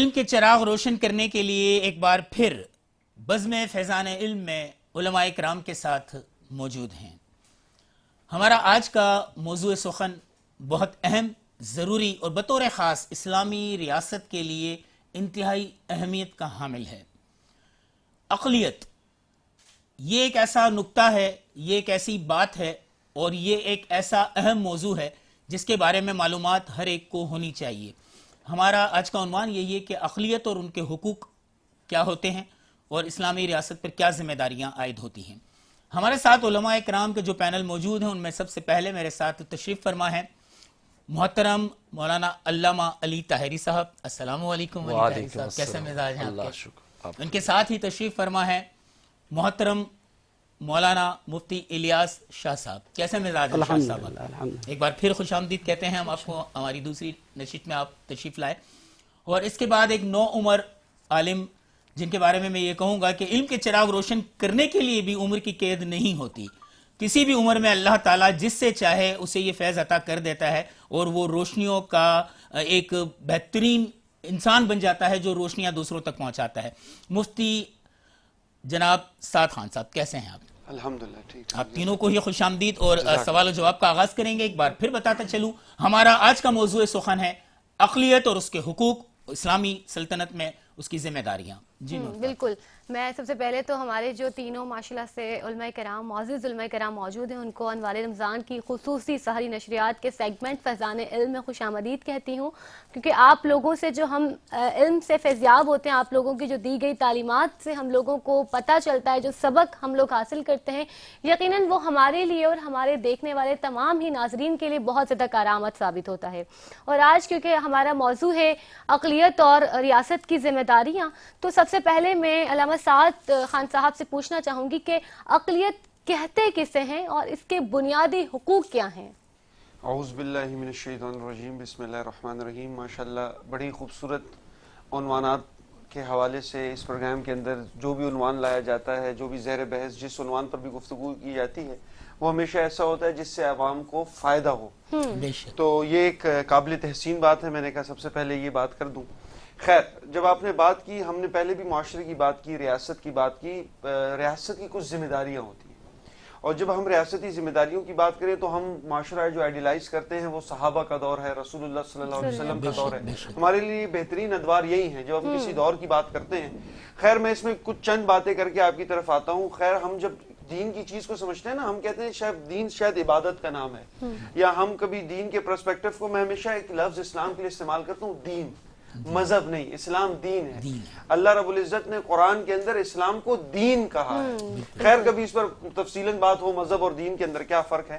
علم کے چراغ روشن کرنے کے لیے ایک بار پھر بزم فیضان علم میں علماء کرام کے ساتھ موجود ہیں۔ ہمارا آج کا موضوع سخن بہت اہم، ضروری اور بطور خاص اسلامی ریاست کے لیے انتہائی اہمیت کا حامل ہے۔ عقلیت یہ ایک ایسا نکتہ ہے، یہ ایک ایسی بات ہے اور یہ ایک ایسا اہم موضوع ہے جس کے بارے میں معلومات ہر ایک کو ہونی چاہیے۔ ہمارا آج کا عنوان یہی ہے کہ عقلیت اور ان کے حقوق کیا ہوتے ہیں اور اسلامی ریاست پر کیا ذمہ داریاں عائد ہوتی ہیں۔ ہمارے ساتھ علماء کرام کے جو پینل موجود ہیں ان میں سب سے پہلے میرے ساتھ تشریف فرما ہے محترم مولانا علامہ علی طاہری صاحب۔ السلام علیکم علی طاہری صاحب، کیسے مزاج ہیں آپ کے؟ ان کے ساتھ ہی تشریف فرما ہے محترم مولانا مفتی الیاس شاہ صاحب۔ کیسے مزاج ہیں شاہ صاحب؟ ایک بار پھر خوش آمدید کہتے ہیں ہم آپ کو، ہماری دوسری نشست میں آپ تشریف لائے۔ اور اس کے بعد ایک نو عمر عالم جن کے بارے میں یہ کہوں گا کہ علم کے چراغ روشن کرنے کے لیے بھی عمر کی قید نہیں ہوتی، کسی بھی عمر میں اللہ تعالیٰ جس سے چاہے اسے یہ فیض عطا کر دیتا ہے اور وہ روشنیوں کا ایک بہترین انسان بن جاتا ہے جو روشنیاں دوسروں تک پہنچاتا ہے۔ مفتی جناب سعد خان صاحب، کیسے ہیں آپ؟ الحمدللہ ٹھیک۔ آپ تینوں کو ہی خوش آمدید، اور سوال و جواب کا آغاز کریں گے۔ ایک بار پھر بتاتا چلوں ہمارا آج کا موضوع سخن ہے عقلیت اور اس کے حقوق، اسلامی سلطنت میں اس کی ذمہ داریاں۔ جی بالکل، میں سب سے پہلے تو ہمارے جو تینوں ماشاءاللہ سے علماء کرام، معزز علماء کرام موجود ہیں، ان کو انوار رمضان کی خصوصی سحری نشریات کے سیگمنٹ فیضان علم میں خوش آمدید کہتی ہوں، کیونکہ آپ لوگوں سے جو ہم علم سے فیضیاب ہوتے ہیں، آپ لوگوں کی جو دی گئی تعلیمات سے ہم لوگوں کو پتہ چلتا ہے، جو سبق ہم لوگ حاصل کرتے ہیں، یقیناً وہ ہمارے لیے اور ہمارے دیکھنے والے تمام ہی ناظرین کے لیے بہت زیادہ کارآمد ثابت ہوتا ہے۔ اور آج کیونکہ ہمارا موضوع ہے عقلیت اور ریاست کی ذمہ داریاں، تو سب سے پہلے میں علامہ سعد خان صاحب سے پوچھنا چاہوں گی کہ عقلیت کہتے کسے ہیں اور اس کے بنیادی حقوق کیا ہیں؟ اعوذ باللہ من الشیطان الرجیم، بسم اللہ الرحمن الرحیم۔ ماشاءاللہ بڑی خوبصورت عنوانات کے حوالے سے اس پروگرام کے اندر جو بھی عنوان لایا جاتا ہے، جو بھی زیر بحث جس عنوان پر بھی گفتگو کی جاتی ہے، وہ ہمیشہ ایسا ہوتا ہے جس سے عوام کو فائدہ ہو۔ تو یہ ایک قابل تحسین بات ہے، میں نے کہا سب سے پہلے یہ بات کر دوں۔ خیر، جب آپ نے بات کی، ہم نے پہلے بھی معاشرے کی بات کی، ریاست کی بات کی، ریاست کی کچھ ذمہ داریاں ہوتی ہیں، اور جب ہم ریاستی ذمہ داریوں کی بات کریں تو ہم معاشرہ جو آئیڈیلائز کرتے ہیں وہ صحابہ کا دور ہے، رسول اللہ صلی اللہ علیہ وسلم کا دور ہے۔ ہمارے لیے بہترین ادوار یہی ہیں جب ہم کسی دور کی بات کرتے ہیں۔ خیر، میں اس میں کچھ چند باتیں کر کے آپ کی طرف آتا ہوں۔ خیر، ہم جب دین کی چیز کو سمجھتے ہیں نا، ہم کہتے ہیں شاید دین شاید عبادت کا نام ہے، یا ہم کبھی دین کے پرسپیکٹو کو، میں ہمیشہ ایک لفظ اسلام کے لیے استعمال کرتا ہوں، دین، مذہب نہیں، اسلام دین ہے۔ اللہ رب العزت نے قرآن کے اندر اسلام کو دین کہا ہے۔ خیر، کبھی اس پر تفصیلاً بات ہو مذہب اور دین کے اندر کیا فرق ہے،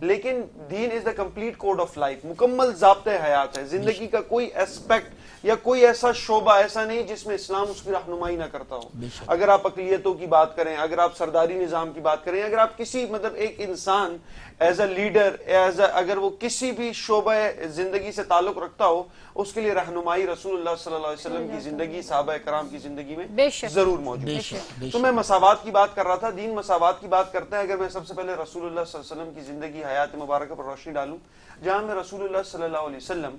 لیکن دین is the complete code of life, مکمل ضابطۂ حیات ہے۔ زندگی کا کوئی اسپیکٹ یا کوئی ایسا شعبہ ایسا نہیں جس میں اسلام اس کی رہنمائی نہ کرتا ہو۔ اگر آپ اقلیتوں کی بات کریں، اگر آپ سرداری نظام کی بات کریں، اگر آپ کسی ایک انسان ایز اے لیڈر، اگر وہ کسی بھی شعبہ زندگی سے تعلق رکھتا ہو، اس کے لیے رہنمائی رسول اللہ صلی اللہ علیہ وسلم کی زندگی، صحابہ کرام کی زندگی میں ضرور موجود ہے۔ تو میں مساوات کی بات کر رہا تھا، دین مساوات کی بات کرتا ہے۔ اگر میں سب سے پہلے رسول اللہ صلی اللہ علیہ وسلم کی زندگی، حیات مبارکہ پر روشنی ڈالوں، جہاں میں رسول اللہ صلی اللہ علیہ وسلم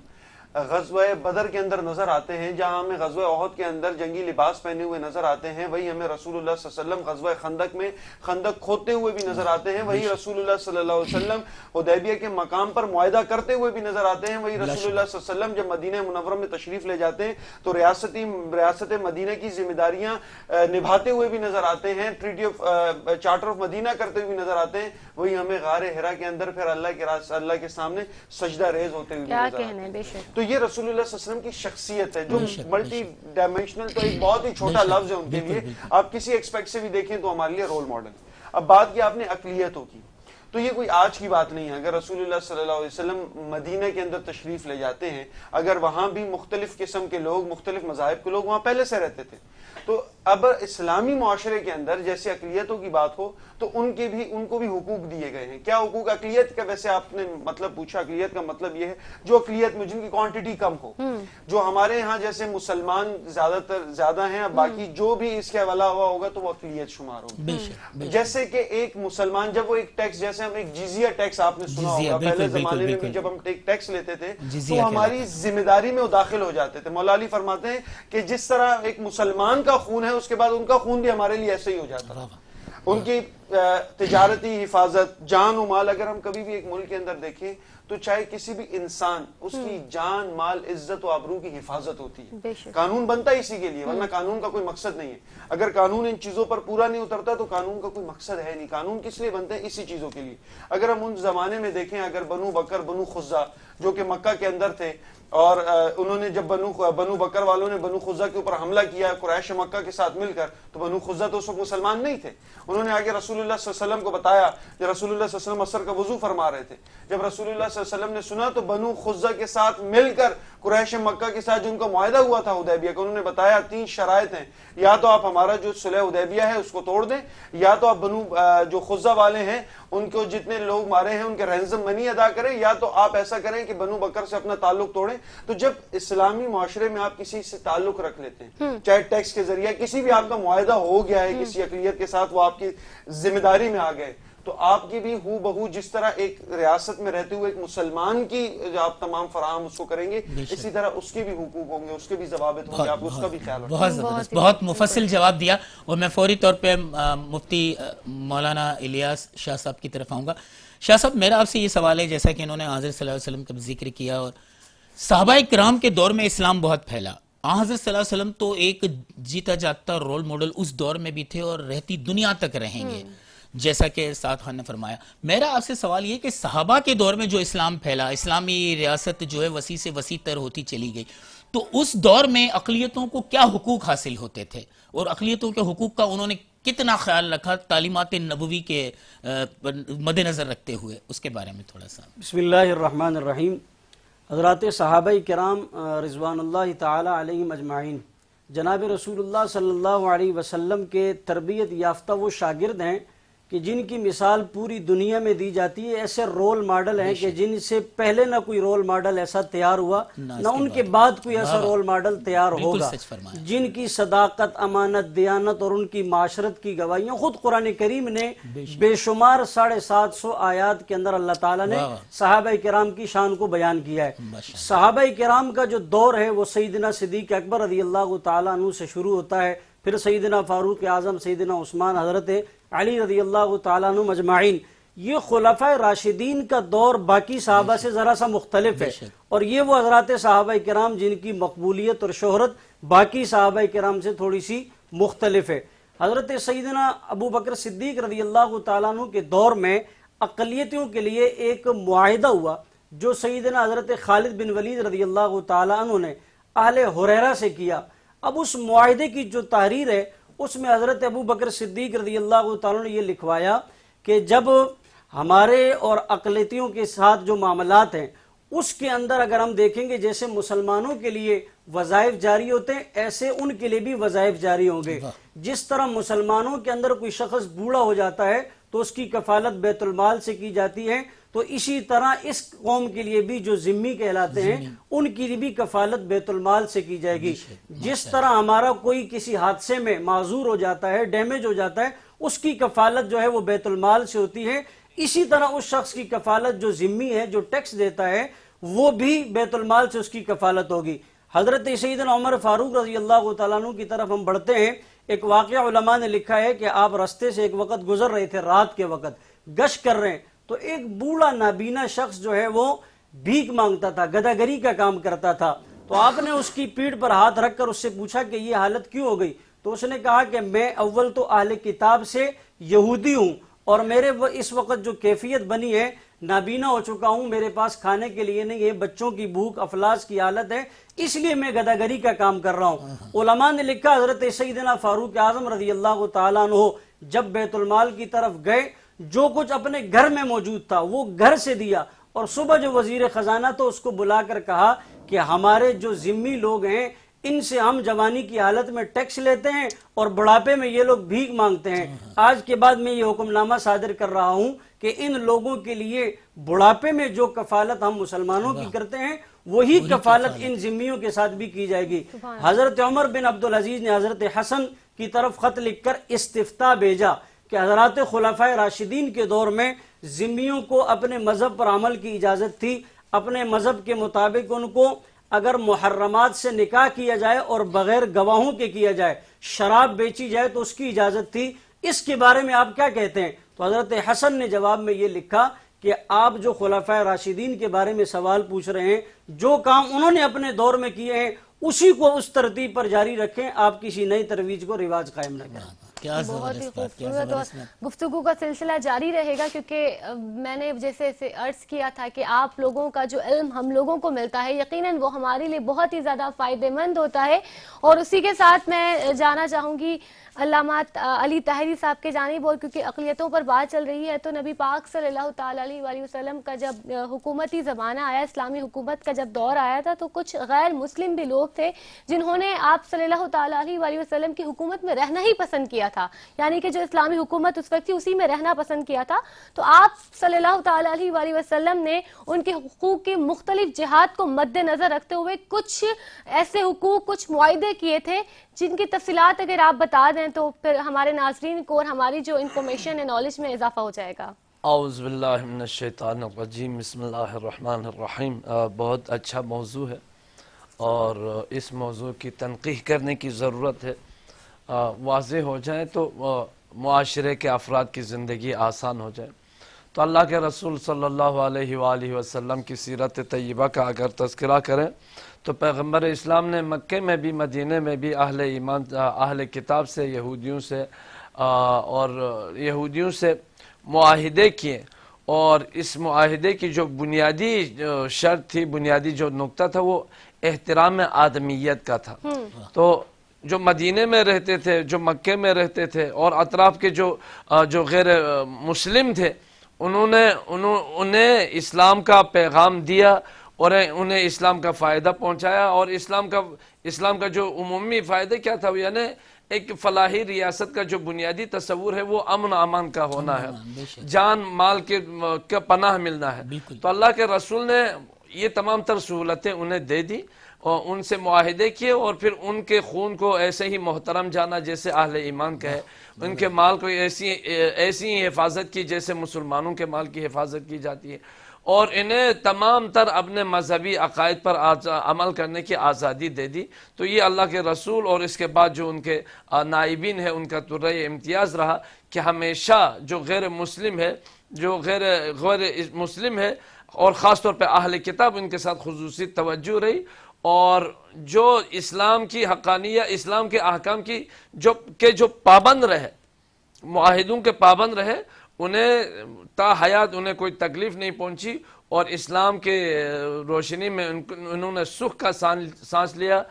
غزوہ بدر کے اندر نظر آتے ہیں، جہاں ہمیں غزوہ احد کے اندر جنگی لباس پہنے ہوئے نظر آتے ہیں، وہی ہمیں رسول اللہ صلی اللہ علیہ وسلم غزوہ خندق میں خندق کھودتے ہوئے بھی نظر آتے ہیں، وہی رسول اللہ صلی اللہ علیہ وسلم حدیبیہ کے مقام پر معاہدہ کرتے ہوئے بھی نظر آتے ہیں، وہی رسول اللہ صلی اللہ علیہ وسلم جب مدینہ منورہ میں تشریف لے جاتے ہیں تو ریاست مدینہ کی ذمہ داریاں نبھاتے ہوئے بھی نظر آتے ہیں، ٹریٹی آف چارٹر آف مدینہ کرتے ہوئے بھی نظر آتے ہیں، وہی ہمیں غار حرا کے اندر پھر اللہ کے سامنے سجدہ ریز ہوتے ہوئے بھی نظر آتے ہیں۔ تو یہ رسول اللہ صلی اللہ علیہ وسلم کی شخصیت ہے جو ملٹی ڈائمینشنل، تو ایک بہت ہی چھوٹا لفظ ہے ان کے لیے، آپ کسی ایکسپیکٹ سے بھی دیکھیں تو ہمارے لیے رول ماڈل۔ اب بات کی آپ نے اقلیتوں کی، تو یہ کوئی آج کی بات نہیں ہے۔ اگر رسول اللہ صلی اللہ علیہ وسلم مدینہ کے اندر تشریف لے جاتے ہیں، اگر وہاں بھی مختلف قسم کے لوگ، مختلف مذاہب کے لوگ وہاں پہلے سے رہتے تھے، تو اب اسلامی معاشرے کے اندر جیسے اقلیتوں کی بات ہو تو ان کو بھی حقوق دیے گئے ہیں. کیا حقوق اقلیت کا؟ ویسے آپ نے مطلب پوچھا, اقلیت کا مطلب یہ ہے جو اقلیت میں جن کی کوانٹٹی کم ہو, جو ہمارے ہاں جیسے مسلمان زیادہ ہیں, اب باقی جو بھی اس کے علاوہ ہوگا تو وہ اقلیت شمار ہوگی. جیسے کہ ایک مسلمان جب وہ ایک ٹیکس, جیسے ہم ایک جزیہ ٹیکس آپ نے سنا ہوگا پہلے زمانے میں بھی, جب ہم ٹیکس لیتے تھے تو ہماری ذمہ داری میں وہ داخل ہو جاتے تھے. مولا علی فرماتے ہیں کہ جس طرح ایک مسلمان کا خون ہے اس کے بعد ان کا خون بھی ہمارے لیے ایسے ہی ہو جاتا تھا. ان کی تجارتی حفاظت, جان و مال, اگر ہم کبھی بھی ایک ملک کے اندر دیکھیں تو چاہے کسی بھی انسان, اس کی جان مال عزت و آبرو کی حفاظت ہوتی ہے. قانون بنتا ہے اسی کے لیے, ورنہ قانون کا کوئی مقصد نہیں ہے. اگر قانون ان چیزوں پر پورا نہیں اترتا تو قانون کا کوئی مقصد ہے نہیں. قانون کس لیے بنتے ہیں؟ اسی چیزوں کے لیے. اگر ہم ان زمانے میں دیکھیں, اگر بنو بکر بنو خزا جو کہ مکہ کے اندر تھے, اور انہوں نے جب بنو بکر والوں نے بنو خزا کے اوپر حملہ کیا قریش مکہ کے ساتھ مل کر, تو بنو خزا تو اس وقت مسلمان نہیں تھے. انہوں نے آگے رسول اللہ صلی اللہ علیہ وسلم کو بتایا, جب رسول اللہ صلی اللہ علیہ وسلم عصر کا وضو فرما رہے تھے, جب رسول اللہ صلی اللہ علیہ وسلم نے سنا تو بنو خزا کے ساتھ مل کر قریش مکہ کے ساتھ جو ان کا معاہدہ ہوا تھا حدیبیہ کا, انہوں نے بتایا 3 شرائط ہیں, یا تو آپ ہمارا جو صلح حدیبیہ ہے اس کو توڑ دیں, یا تو آپ جو خزا والے ہیں ان کو جتنے لوگ مارے ہیں ان کے رنزم منی ادا کریں, یا تو آپ ایسا کریں کہ بنو بکر سے اپنا تعلق توڑیں. تو جب اسلامی معاشرے میں آپ کسی سے تعلق رکھ لیتے ہیں, چاہے ٹیکس کے ذریعے کسی بھی آپ کا معاہدہ ہو گیا ہے کسی اقلیت کے ساتھ, وہ آپ کی ذمہ داری میں آ گئے, تو آپ کی بھی ہو بہو جس طرح ایک ریاست میں رہتے ہوئے ایک مسلمان کی آپ تمام فراہم اس کو کریں گے, اسی طرح اس کے بھی حقوق ہوں گے, اس کے بھی ضوابط ہوں گے, آپ اس کا بھی خیال رکھیں. بہت زبردست, بہت مفصل جواب دیا. اور میں فوری طور پہ مفتی مولانا الیاس شاہ صاحب کی طرف آؤں گا. شاہ صاحب, میرا آپ سے یہ سوال ہے, جیسا کہ انہوں نے حضرت صلی اللہ علیہ وسلم کا ذکر کیا, اور صحابہ کرام کے دور میں اسلام بہت پھیلا. حضرت صلی اللہ علیہ وسلم تو ایک جیتا جاگتا رول ماڈل اس دور میں بھی تھے اور رہتی دنیا تک رہیں گے, جیسا کہ سعد خان نے فرمایا. میرا آپ سے سوال یہ کہ صحابہ کے دور میں جو اسلام پھیلا, اسلامی ریاست جو ہے وسیع سے وسیع تر ہوتی چلی گئی, تو اس دور میں اقلیتوں کو کیا حقوق حاصل ہوتے تھے, اور اقلیتوں کے حقوق کا انہوں نے کتنا خیال رکھا تعلیمات نبوی کے مد نظر رکھتے ہوئے, اس کے بارے میں تھوڑا سا. بسم اللہ الرحمن الرحیم. حضرات صحابہ کرام رضوان اللہ تعالی علیہم اجمعین جناب رسول اللہ صلی اللہ علیہ وسلم کے تربیت یافتہ وہ شاگرد ہیں کہ جن کی مثال پوری دنیا میں دی جاتی ہے. ایسے رول ماڈل ہیں کہ جن سے پہلے نہ کوئی رول ماڈل ایسا تیار ہوا, نہ ان کے بعد کوئی ایسا رول ماڈل تیار ہوگا, جن کی صداقت, امانت, دیانت اور ان کی معاشرت کی گواہیاں خود قرآن کریم نے بے شمار 750 آیات کے اندر اللہ تعالیٰ نے صحابہ کرام کی شان کو بیان کیا ہے. صحابہ کرام کا جو دور ہے وہ سیدنا صدیق اکبر رضی اللہ تعالیٰ عنہ سے شروع ہوتا ہے, پھر سیدنا فاروق اعظم, سیدنا عثمان, حضرت علی رضی اللہ تعالیٰ عنہ مجمعین. یہ خلفائے راشدین کا دور باقی صحابہ سے ذرا سا مختلف ہے, اور یہ وہ حضرات صحابہ کرام جن کی مقبولیت اور شہرت باقی صحابہ کرام سے تھوڑی سی مختلف ہے. حضرت سیدنا ابو بکر صدیق رضی اللہ تعالیٰ عنہ کے دور میں اقلیتوں کے لیے ایک معاہدہ ہوا جو سیدنا حضرت خالد بن ولید رضی اللہ تعالیٰ عنہ نے اہل حریرہ سے کیا. اب اس معاہدے کی جو تحریر ہے اس میں حضرت ابو بکر صدیق رضی اللہ تعالیٰ نے یہ لکھوایا کہ جب ہمارے اور اقلیتوں کے ساتھ جو معاملات ہیں اس کے اندر اگر ہم دیکھیں گے جیسے مسلمانوں کے لیے وظائف جاری ہوتے ہیں ایسے ان کے لیے بھی وظائف جاری ہوں گے. جس طرح مسلمانوں کے اندر کوئی شخص بوڑھا ہو جاتا ہے تو اس کی کفالت بیت المال سے کی جاتی ہے, تو اسی طرح اس قوم کے لیے بھی جو ذمی کہلاتے ہیں ان کی بھی کفالت بیت المال سے کی جائے گی. جس طرح ہمارا کوئی کسی حادثے میں معذور ہو جاتا ہے, ڈیمیج ہو جاتا ہے, اس کی کفالت جو ہے وہ بیت المال سے ہوتی ہے, اسی طرح اس شخص کی کفالت جو ذمی ہے, جو ٹیکس دیتا ہے, وہ بھی بیت المال سے اس کی کفالت ہوگی. حضرت سیدنا عمر فاروق رضی اللہ تعالیٰ عنہ کی طرف ہم بڑھتے ہیں. ایک واقعہ علماء نے لکھا ہے کہ آپ رستے سے ایک وقت گزر رہے تھے, رات کے وقت گشت کر رہے ہیں, تو ایک بوڑھا نابینا شخص جو ہے وہ بھیک مانگتا تھا, گداگری کا کام کرتا تھا. تو آپ نے اس کی پیٹھ پر ہاتھ رکھ کر اس سے پوچھا کہ یہ حالت کیوں ہو گئی؟ تو اس نے کہا کہ میں اول تو اہل کتاب سے یہودی ہوں, اور میرے اس وقت جو کیفیت بنی ہے, نابینا ہو چکا ہوں, میرے پاس کھانے کے لیے نہیں ہے, بچوں کی بھوک افلاس کی حالت ہے, اس لیے میں گداگری کا کام کر رہا ہوں. علماء نے لکھا حضرت سیدنا فاروق اعظم رضی اللہ تعالیٰ عنہ جب بیت المال کی طرف گئے, جو کچھ اپنے گھر میں موجود تھا وہ گھر سے دیا, اور صبح جو وزیر خزانہ تو اس کو بلا کر کہا کہ ہمارے جو ذمی لوگ ہیں ان سے ہم جوانی کی حالت میں ٹیکس لیتے ہیں اور بڑھاپے میں یہ لوگ بھیک مانگتے ہیں. آج کے بعد میں یہ حکم نامہ صادر کر رہا ہوں کہ ان لوگوں کے لیے بڑھاپے میں جو کفالت ہم مسلمانوں کی کرتے ہیں وہی کفالت ان ذمیوں کے ساتھ بھی کی جائے گی. حضرت عمر بن عبدالعزیز نے حضرت حسن کی طرف خط لکھ کر استفتاء بھیجا کہ حضرات خلفائے راشدین کے دور میں ذمیوں کو اپنے مذہب پر عمل کی اجازت تھی. اپنے مذہب کے مطابق ان کو اگر محرمات سے نکاح کیا جائے اور بغیر گواہوں کے کیا جائے، شراب بیچی جائے تو اس کی اجازت تھی. اس کے بارے میں آپ کیا کہتے ہیں؟ تو حضرت حسن نے جواب میں یہ لکھا کہ آپ جو خلفائے راشدین کے بارے میں سوال پوچھ رہے ہیں، جو کام انہوں نے اپنے دور میں کیے ہیں اسی کو اس ترتیب پر جاری رکھیں، آپ کسی نئی ترویج کو رواج قائم نہ کریں. بہت ہی خوبصورت اور گفتگو کا سلسلہ جاری رہے گا، کیونکہ میں نے جیسے عرض کیا تھا کہ آپ لوگوں کا جو علم ہم لوگوں کو ملتا ہے یقیناً وہ ہمارے لیے بہت ہی زیادہ فائدہ مند ہوتا ہے. اور اسی کے ساتھ میں جانا چاہوں گی علامہ علی طاہری صاحب کے جانب، اور کیونکہ اقلیتوں پر بات چل رہی ہے تو نبی پاک صلی اللہ تعالیٰ علیہ وآلہ وسلم کا جب حکومتی زمانہ آیا، اسلامی حکومت کا جب دور آیا تھا تو کچھ غیر مسلم بھی لوگ تھے جنہوں نے آپ صلی اللہ تعالیٰ علیہ وآلہ وسلم کی حکومت میں رہنا ہی پسند کیا تھا، یعنی کہ جو اسلامی حکومت اس وقت تھی اسی میں رہنا پسند کیا تھا. تو آپ صلی اللہ تعالیٰ علیہ وآلہ وسلم نے ان کے حقوق کی مختلف جہات کو مد نظر رکھتے ہوئے کچھ ایسے حقوق، کچھ معاہدے کیے تھے جن کی تفصیلات اگر آپ بتا دیں تو پھر ہمارے ناظرین کو اور ہماری جو انفارمیشن ہے نالج میں اضافہ ہو جائے گا. اعوذ باللہ من الشیطان الرجیم، بسم اللہ الرحمن الرحیم. بہت اچھا موضوع ہے اور اس موضوع کی تنقیح کرنے کی ضرورت ہے. واضح ہو جائے تو معاشرے کے افراد کی زندگی آسان ہو جائے. تو اللہ کے رسول صلی اللہ علیہ وآلہ وسلم کی سیرت طیبہ کا اگر تذکرہ کریں تو پیغمبر اسلام نے مکے میں بھی مدینے میں بھی اہل ایمان، اہل کتاب سے، یہودیوں سے اور یہودیوں سے معاہدے کیے، اور اس معاہدے کی جو بنیادی شرط تھی، بنیادی جو نقطہ تھا وہ احترام آدمیت کا تھا. تو جو مدینے میں رہتے تھے، جو مکے میں رہتے تھے اور اطراف کے جو غیر مسلم تھے، انہیں اسلام کا پیغام دیا اور انہیں اسلام کا فائدہ پہنچایا. اور اسلام کا جو عمومی فائدہ کیا تھا، یعنی ایک فلاحی ریاست کا جو بنیادی تصور ہے وہ امن و امان کا ہونا ہے، جان مال کے پناہ ملنا ہے. تو اللہ کے رسول نے یہ تمام تر سہولتیں انہیں دے دی اور ان سے معاہدے کیے، اور پھر ان کے خون کو ایسے ہی محترم جانا جیسے اہل ایمان کا ہے، ان کے مال کو ایسی ہی حفاظت کی جیسے مسلمانوں کے مال کی حفاظت کی جاتی ہے، اور انہیں تمام تر اپنے مذہبی عقائد پر عمل کرنے کی آزادی دے دی. تو یہ اللہ کے رسول اور اس کے بعد جو ان کے نائبین ہیں ان کا طرح امتیاز رہا کہ ہمیشہ جو غیر مسلم ہے، جو غیر مسلم ہے اور خاص طور پہ اہل کتاب، ان کے ساتھ خصوصی توجہ رہی، اور جو اسلام کی حقانیہ، اسلام کے احکام کی جو پابند رہے، معاہدوں کے پابند رہے، انہیں تا حیات انہیں کوئی تکلیف نہیں پہنچی، اور اسلام کے روشنی میں انہوں نے سکھ کا سانس لیا،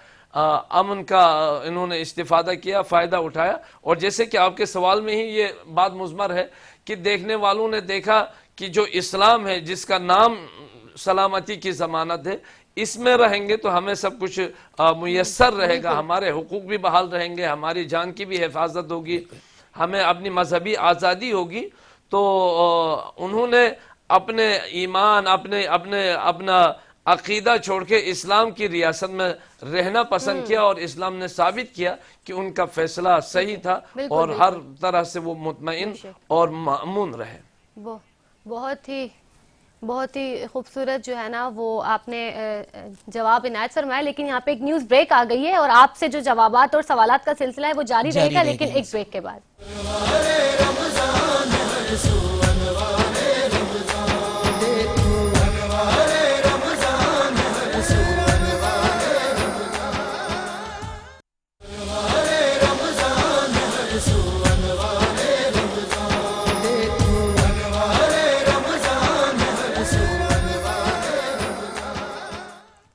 امن کا انہوں نے استفادہ کیا، فائدہ اٹھایا. اور جیسے کہ آپ کے سوال میں ہی یہ بات مضمر ہے کہ دیکھنے والوں نے دیکھا کہ جو اسلام ہے، جس کا نام سلامتی کی ضمانت ہے، اس میں رہیں گے تو ہمیں سب کچھ میسر رہے گا، ہمارے حقوق بھی بحال رہیں گے، ہماری جان کی بھی حفاظت ہوگی، ہمیں اپنی مذہبی آزادی ہوگی. تو انہوں نے اپنے ایمان، اپنا عقیدہ چھوڑ کے اسلام کی ریاست میں رہنا پسند کیا، اور اسلام نے ثابت کیا کہ ان کا فیصلہ صحیح تھا، اور ہر طرح سے وہ مطمئن اور مأمون رہے. بہت ہی خوبصورت جو ہے نا وہ آپ نے جواب عنایت فرمایا. لیکن یہاں پہ ایک نیوز بریک آ گئی ہے اور آپ سے جو جوابات اور سوالات کا سلسلہ ہے وہ جاری رہے گا، لیکن ایک بریک کے بعد.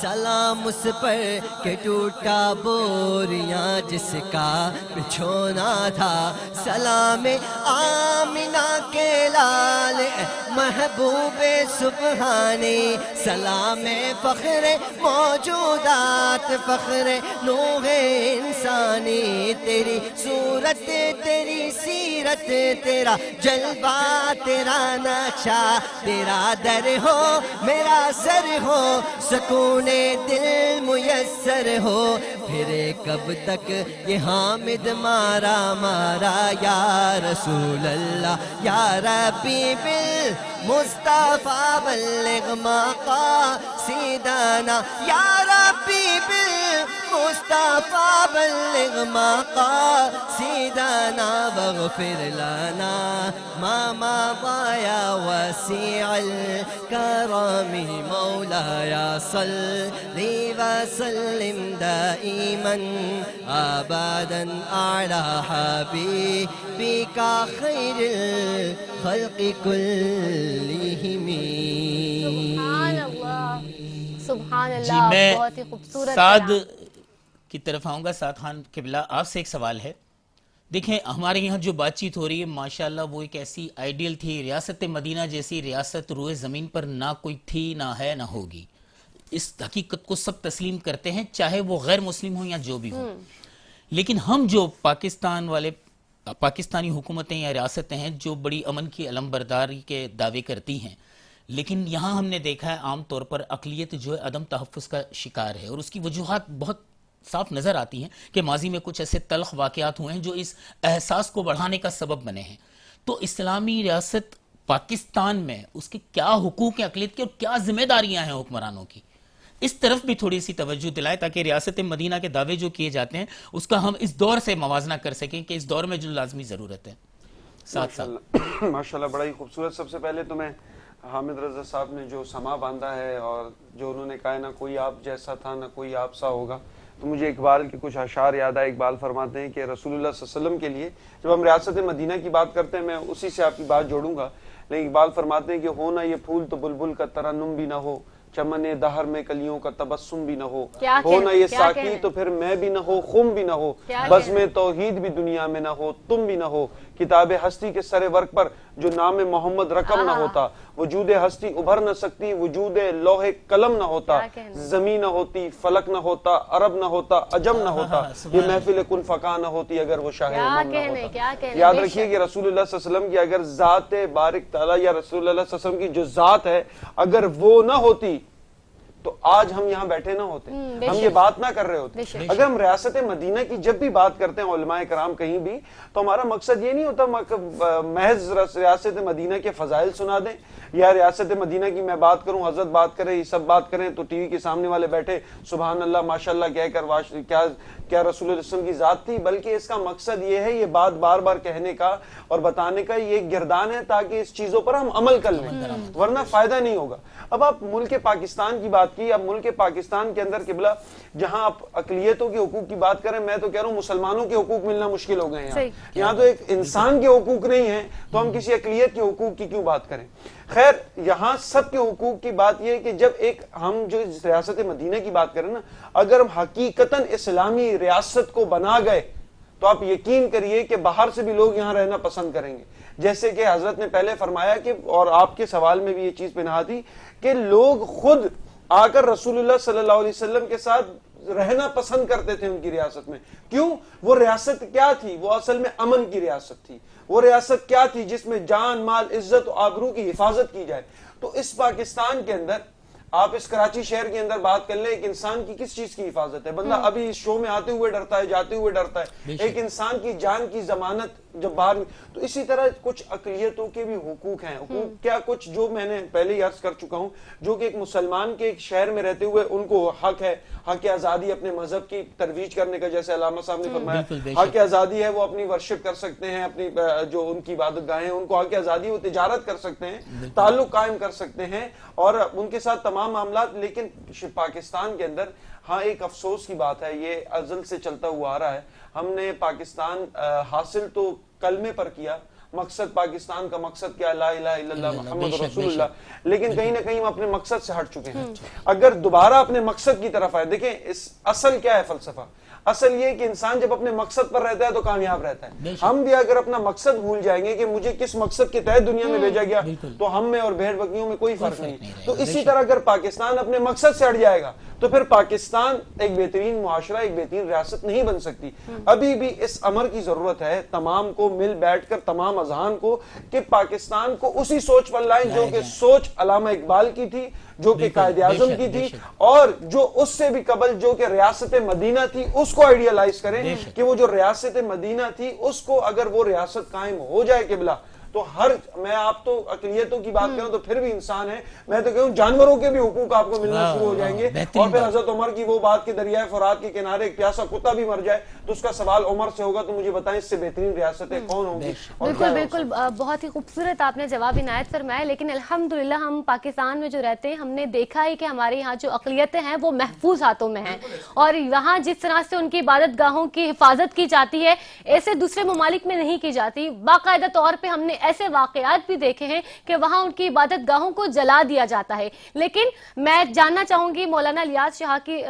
سلام اس پر کہ ٹوٹا بوریاں جس کا بچھونا تھا، سلام آمنہ کے لال محبوب سبحانی، سلام فخر موجودات فخر نوح انسانی، تیری صورت تیری سیرت تیرا جلوہ تیرا نقشہ، تیرا در ہو میرا سر ہو سکون دل میسر ہو، پھرے کب تک یہ حامد مارا یا رسول اللہ یا ربی بالمصطفیٰ بلغ مقاصدنا، یا ربی بالمصطفیٰ بلغ مقاصدنا، واغفر لنا ما مضى یا وسیع الکرم، مولاي صل وسلم دائما ابدا على حبيبك خير الخلق كلهم۔ سبحان اللہ، سبحان جی اللہ، میں بہت ہی خوبصورت سعد کلام۔ کی طرف آؤں گا۔ سعد خان قبلہ، آپ سے ایک سوال ہے۔ دیکھیں ہمارے یہاں جو بات چیت ہو رہی ہے ماشاءاللہ وہ ایک ایسی آئیڈیل تھی، ریاست مدینہ جیسی ریاست روئے زمین پر نہ کوئی تھی، نہ ہے، نہ ہوگی۔ اس حقیقت کو سب تسلیم کرتے ہیں، چاہے وہ غیر مسلم ہوں یا جو بھی ہوں۔ لیکن ہم جو پاکستانی حکومتیں یا ریاستیں ہیں جو بڑی امن کی علمبرداری کے دعوے کرتی ہیں، لیکن یہاں ہم نے دیکھا ہے عام طور پر اقلیت جو ہے عدم تحفظ کا شکار ہے، اور اس کی وجوہات بہت صاف نظر آتی ہیں کہ ماضی میں کچھ ایسے تلخ واقعات ہوئے ہیں جو اس احساس کو بڑھانے کا سبب بنے ہیں۔ تو اسلامی ریاست پاکستان میں اس کے کیا حقوق ہیں اقلیت کے، اور کیا ذمہ داریاں ہیں حکمرانوں کی، اس طرف بھی تھوڑی سی توجہ دلائیں تاکہ ریاست مدینہ کے دعوے جو کیے جاتے ہیں اس کا ہم اس دور سے موازنہ کر سکیں کہ اس دور میں جو لازمی ضرورت ہے۔ ساتھ ساتھ ماشاءاللہ بڑا ہی خوبصورت۔ سب سے پہلے تو میں حامد رضا صاحب نے جو سما باندھا ہے اور جو انہوں نے کہا نہ کوئی آپ جیسا تھا نہ کوئی آپ سا ہوگا، تو مجھے اقبال کے کچھ اشعار یاد آئے۔ اقبال فرماتے ہیں کہ رسول اللہ صلی اللہ علیہ وسلم کے لیے جب ہم ریاست مدینہ کی بات کرتے ہیں، میں اسی سے آپ کی بات جوڑوں گا، لیکن اقبال فرماتے ہیں کہ ہو نہ یہ پھول تو بلبل کا ترنم بھی نہ ہو، چمن دہر میں کلیوں کا تبسم بھی نہ ہو، ہو نہ یہ ساقی تو پھر میں بھی نہ ہو، خم بھی نہ ہو، بزم توحید بھی دنیا میں نہ ہو، تم بھی نہ ہو، کتاب ہستی کے سر ورق پر جو نام محمد رقم نہ ہوتا، وجود ہستی ابھر نہ سکتی، وجود لوح قلم نہ ہوتا، زمین نہ ہوتی، فلک نہ ہوتا، عرب نہ ہوتا، عجم نہ ہوتا، یہ محفل کن فقا نہ ہوتی اگر وہ شاہ امم نہ ہوتا۔ یاد رکھیے کہ رسول اللہ صلی اللہ علیہ وسلم کی اگر ذات بارک تعالیٰ یا رسول اللہ صلی اللہ علیہ وسلم کی جو ذات ہے اگر وہ نہ ہوتی تو آج ہم یہاں بیٹھے نہ ہوتے، ہم یہ بات نہ کر رہے ہوتے۔ اگر ہم ریاست مدینہ کی جب بھی بات کرتے ہیں علماء کرام کہیں بھی، تو ہمارا مقصد یہ نہیں ہوتا محض ریاست مدینہ کے فضائل سنا دیں یا ریاست مدینہ کی میں بات کروں، حضرت بات کرے، یہ سب بات کریں تو ٹی وی کے سامنے والے بیٹھے سبحان اللہ ماشاءاللہ کہہ کر کیا رسول اللہ صلی اللہ علیہ وسلم کی ذات تھی، بلکہ اس کا مقصد یہ ہے، یہ بات بار بار کہنے کا اور بتانے کا یہ گردان ہے تاکہ اس چیزوں پر ہم عمل کر لیں، ورنہ فائدہ نہیں ہوگا۔ اب آپ ملک پاکستان کی بات کی، اب ملک پاکستان کے اندر قبلہ جہاں آپ اقلیتوں کے حقوق کی بات کریں، میں تو کہہ رہا ہوں مسلمانوں کے حقوق ملنا مشکل ہو گئے ہیں یہاں تو ایک انسان کے حقوق نہیں ہیں، تو ہم کسی اقلیت کے حقوق کی کیوں بات کریں؟ خیر یہاں سب کے حقوق کی بات یہ ہے کہ جب ایک ہم جو ریاست مدینہ کی بات کریں نا، اگر ہم حقیقتاً اسلامی ریاست کو بنا گئے تو آپ یقین کریے کہ باہر سے بھی لوگ یہاں رہنا پسند کریں گے، جیسے کہ حضرت نے پہلے فرمایا کہ، اور آپ کے سوال میں بھی یہ چیز پنہا تھی کہ لوگ خود آ کر رسول اللہ صلی اللہ علیہ وسلم کے ساتھ رہنا پسند کرتے تھے ان کی ریاست میں۔ کیوں؟ وہ ریاست کیا تھی؟ وہ اصل میں امن کی ریاست تھی۔ وہ ریاست کیا تھی؟ جس میں جان مال عزت و آبرو کی حفاظت کی جائے۔ تو اس پاکستان کے اندر آپ اس کراچی شہر کے اندر بات کر لیں، ایک انسان کی کس چیز کی حفاظت ہے؟ بندہ ابھی اس شو میں آتے ہوئے ڈرتا ہے، جاتے ہوئے ڈرتا ہے، ایک انسان کی جان کی ضمانت جب باہر۔ تو اسی طرح کچھ اقلیتوں کے بھی حقوق ہیں، حقوق کیا کچھ جو میں نے پہلے ہی عرض کر چکا ہوں، جو کہ ایک مسلمان کے ایک شہر میں رہتے ہوئے ان کو حق ہے، حق آزادی اپنے مذہب کی ترویج کرنے کا، جیسے علامہ صاحب نے فرمایا حق آزادی ہے، وہ اپنی ورشپ کر سکتے ہیں، اپنی جو ان کی عبادت گاہیں ان کو حق آزادی، وہ تجارت کر سکتے ہیں، تعلق قائم کر سکتے ہیں اور ان کے ساتھ تمام معاملات۔ لیکن پاکستان کے اندر ہاں ایک افسوس کی بات ہے، یہ ازل سے چلتا ہوا آ رہا ہے، ہم نے پاکستان حاصل تو کلمے پر کیا، مقصد پاکستان کا مقصد کیا، لا الہ الا اللہ محمد بے شک، رسول بے اللہ، لیکن کہیں نہ کہیں ہم اپنے مقصد سے ہٹ چکے ہیں۔ اگر دوبارہ اپنے مقصد کی طرف آئے، دیکھیں اس اصل کیا ہے فلسفہ، اصل یہ کہ انسان جب اپنے مقصد پر رہتا ہے تو کامیاب رہتا ہے۔ ہم بھی اگر اپنا مقصد بھول جائیں گے کہ مجھے کس مقصد کے تحت دنیا میں بھیجا گیا، تو ہم میں اور بھیڑ بکریوں میں کوئی فرق نہیں۔ تو اسی طرح اگر پاکستان اپنے مقصد سے ہٹ جائے گا تو پھر پاکستان ایک بہترین معاشرہ، ایک بہترین ریاست نہیں بن سکتی۔ ابھی بھی اس امر کی ضرورت ہے تمام کو مل بیٹھ کر، تمام اذہان کو، کہ پاکستان کو اسی سوچ پر لائیں جو کہ سوچ علامہ اقبال کی تھی، جو کہ قائد اعظم کی تھی، اور جو اس سے بھی قبل جو کہ ریاست مدینہ تھی اس کو آئیڈیالائز کریں کہ وہ جو ریاست مدینہ تھی اس کو اگر وہ ریاست قائم ہو جائے قبلہ تو میں آپ تو اقلیتوں کی بات کروں تو پھر بھی انسان ہے، میں تو کہوں جانوروں کے بھی حقوق آپ کو ملنا شروع ہو جائیں گے۔ اور پھر حضرت عمر کی وہ بات کہ دریائے فرات کے کنارے ایک پیاسا کتا بھی مر جائے تو اس کا سوال عمر سے ہوگا، تو مجھے بتائیں اس سے بہترین ریاستیں کون ہوں گی؟ بالکل بالکل، بہت ہی خوبصورت آپ نے جواب عنایت فرمایا، لیکن الحمدللہ ہم پاکستان میں جو رہتے ہیں ہم نے دیکھا ہے کہ ہمارے یہاں جو اقلیتیں ہیں وہ محفوظ ہاتھوں میں ہیں، اور وہاں جس طرح سے ان کی عبادت گاہوں کی حفاظت کی جاتی ہے ایسے دوسرے ممالک میں نہیں کی جاتی۔ باقاعدہ طور پہ ہم نے ایسے واقعات بھی دیکھے ہیں کہ وہاں ان کی عبادت گاہوں کو جلا دیا جاتا ہے۔ لیکن میں جاننا چاہوں گی مولانا الیاس شہا کی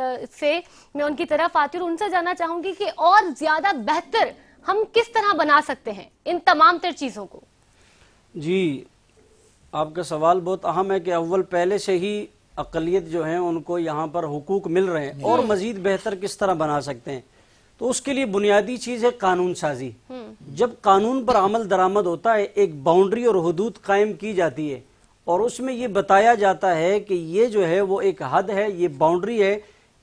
سے، میں ان کی طرف آتی ہوں اور ان سے جاننا چاہوں گی کہ اور زیادہ بہتر ہم کس طرح بنا سکتے ہیں ان تمام تر چیزوں کو؟ جی، آپ کا سوال بہت اہم ہے کہ اول پہلے سے ہی اقلیت جو ہیں ان کو یہاں پر حقوق مل رہے ہیں، اور مزید بہتر کس طرح بنا سکتے ہیں؟ تو اس کے لیے بنیادی چیز ہے قانون سازی۔ جب قانون پر عمل درآمد ہوتا ہے، ایک باؤنڈری اور حدود قائم کی جاتی ہے اور اس میں یہ بتایا جاتا ہے کہ یہ جو ہے وہ ایک حد ہے، یہ باؤنڈری ہے،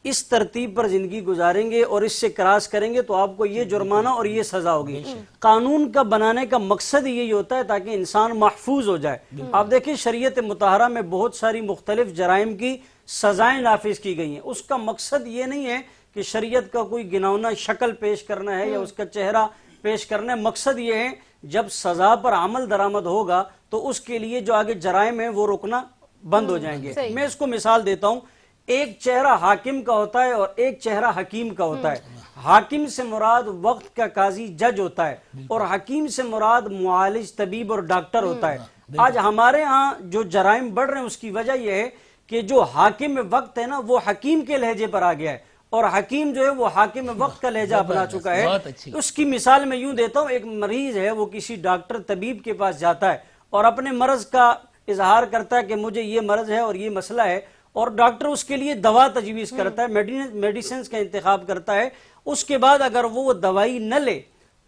اس ترتیب پر زندگی گزاریں گے اور اس سے کراس کریں گے تو آپ کو یہ جرمانہ اور یہ سزا ہوگی۔ قانون کا بنانے کا مقصد یہی ہوتا ہے تاکہ انسان محفوظ ہو جائے۔ آپ دیکھیں شریعت مطہرہ میں بہت ساری مختلف جرائم کی سزائیں نافذ کی گئی ہیں، اس کا مقصد یہ نہیں ہے کہ شریعت کا کوئی گناؤنا شکل پیش کرنا ہے یا اس کا چہرہ پیش کرنا ہے، مقصد یہ ہے جب سزا پر عمل درآمد ہوگا تو اس کے لیے جو آگے جرائم ہیں وہ رکنا بند ہو جائیں گے۔ میں اس کو مثال دیتا ہوں، ایک چہرہ حاکم کا ہوتا ہے اور ایک چہرہ حکیم کا ہوتا ہے۔ حاکم سے مراد وقت کا قاضی جج ہوتا ہے اور حکیم سے مراد معالج طبیب اور ڈاکٹر ہوتا ہے۔ آج ہمارے ہاں جو جرائم بڑھ رہے ہیں اس کی وجہ یہ ہے کہ جو حاکم وقت ہے نا وہ حکیم کے لہجے پر آ گیا ہے، اور حکیم جو ہے وہ حاکم وقت کا لہجہ اپنا چکا ہے۔ اس کی مثال میں یوں دیتا ہوں، ایک مریض ہے وہ کسی ڈاکٹر طبیب کے پاس جاتا ہے اور اپنے مرض کا اظہار کرتا ہے کہ مجھے یہ مرض ہے اور یہ مسئلہ ہے، اور ڈاکٹر اس کے لیے دوا تجویز کرتا ہے، میڈیسنز کا انتخاب کرتا ہے۔ اس کے بعد اگر وہ دوائی نہ لے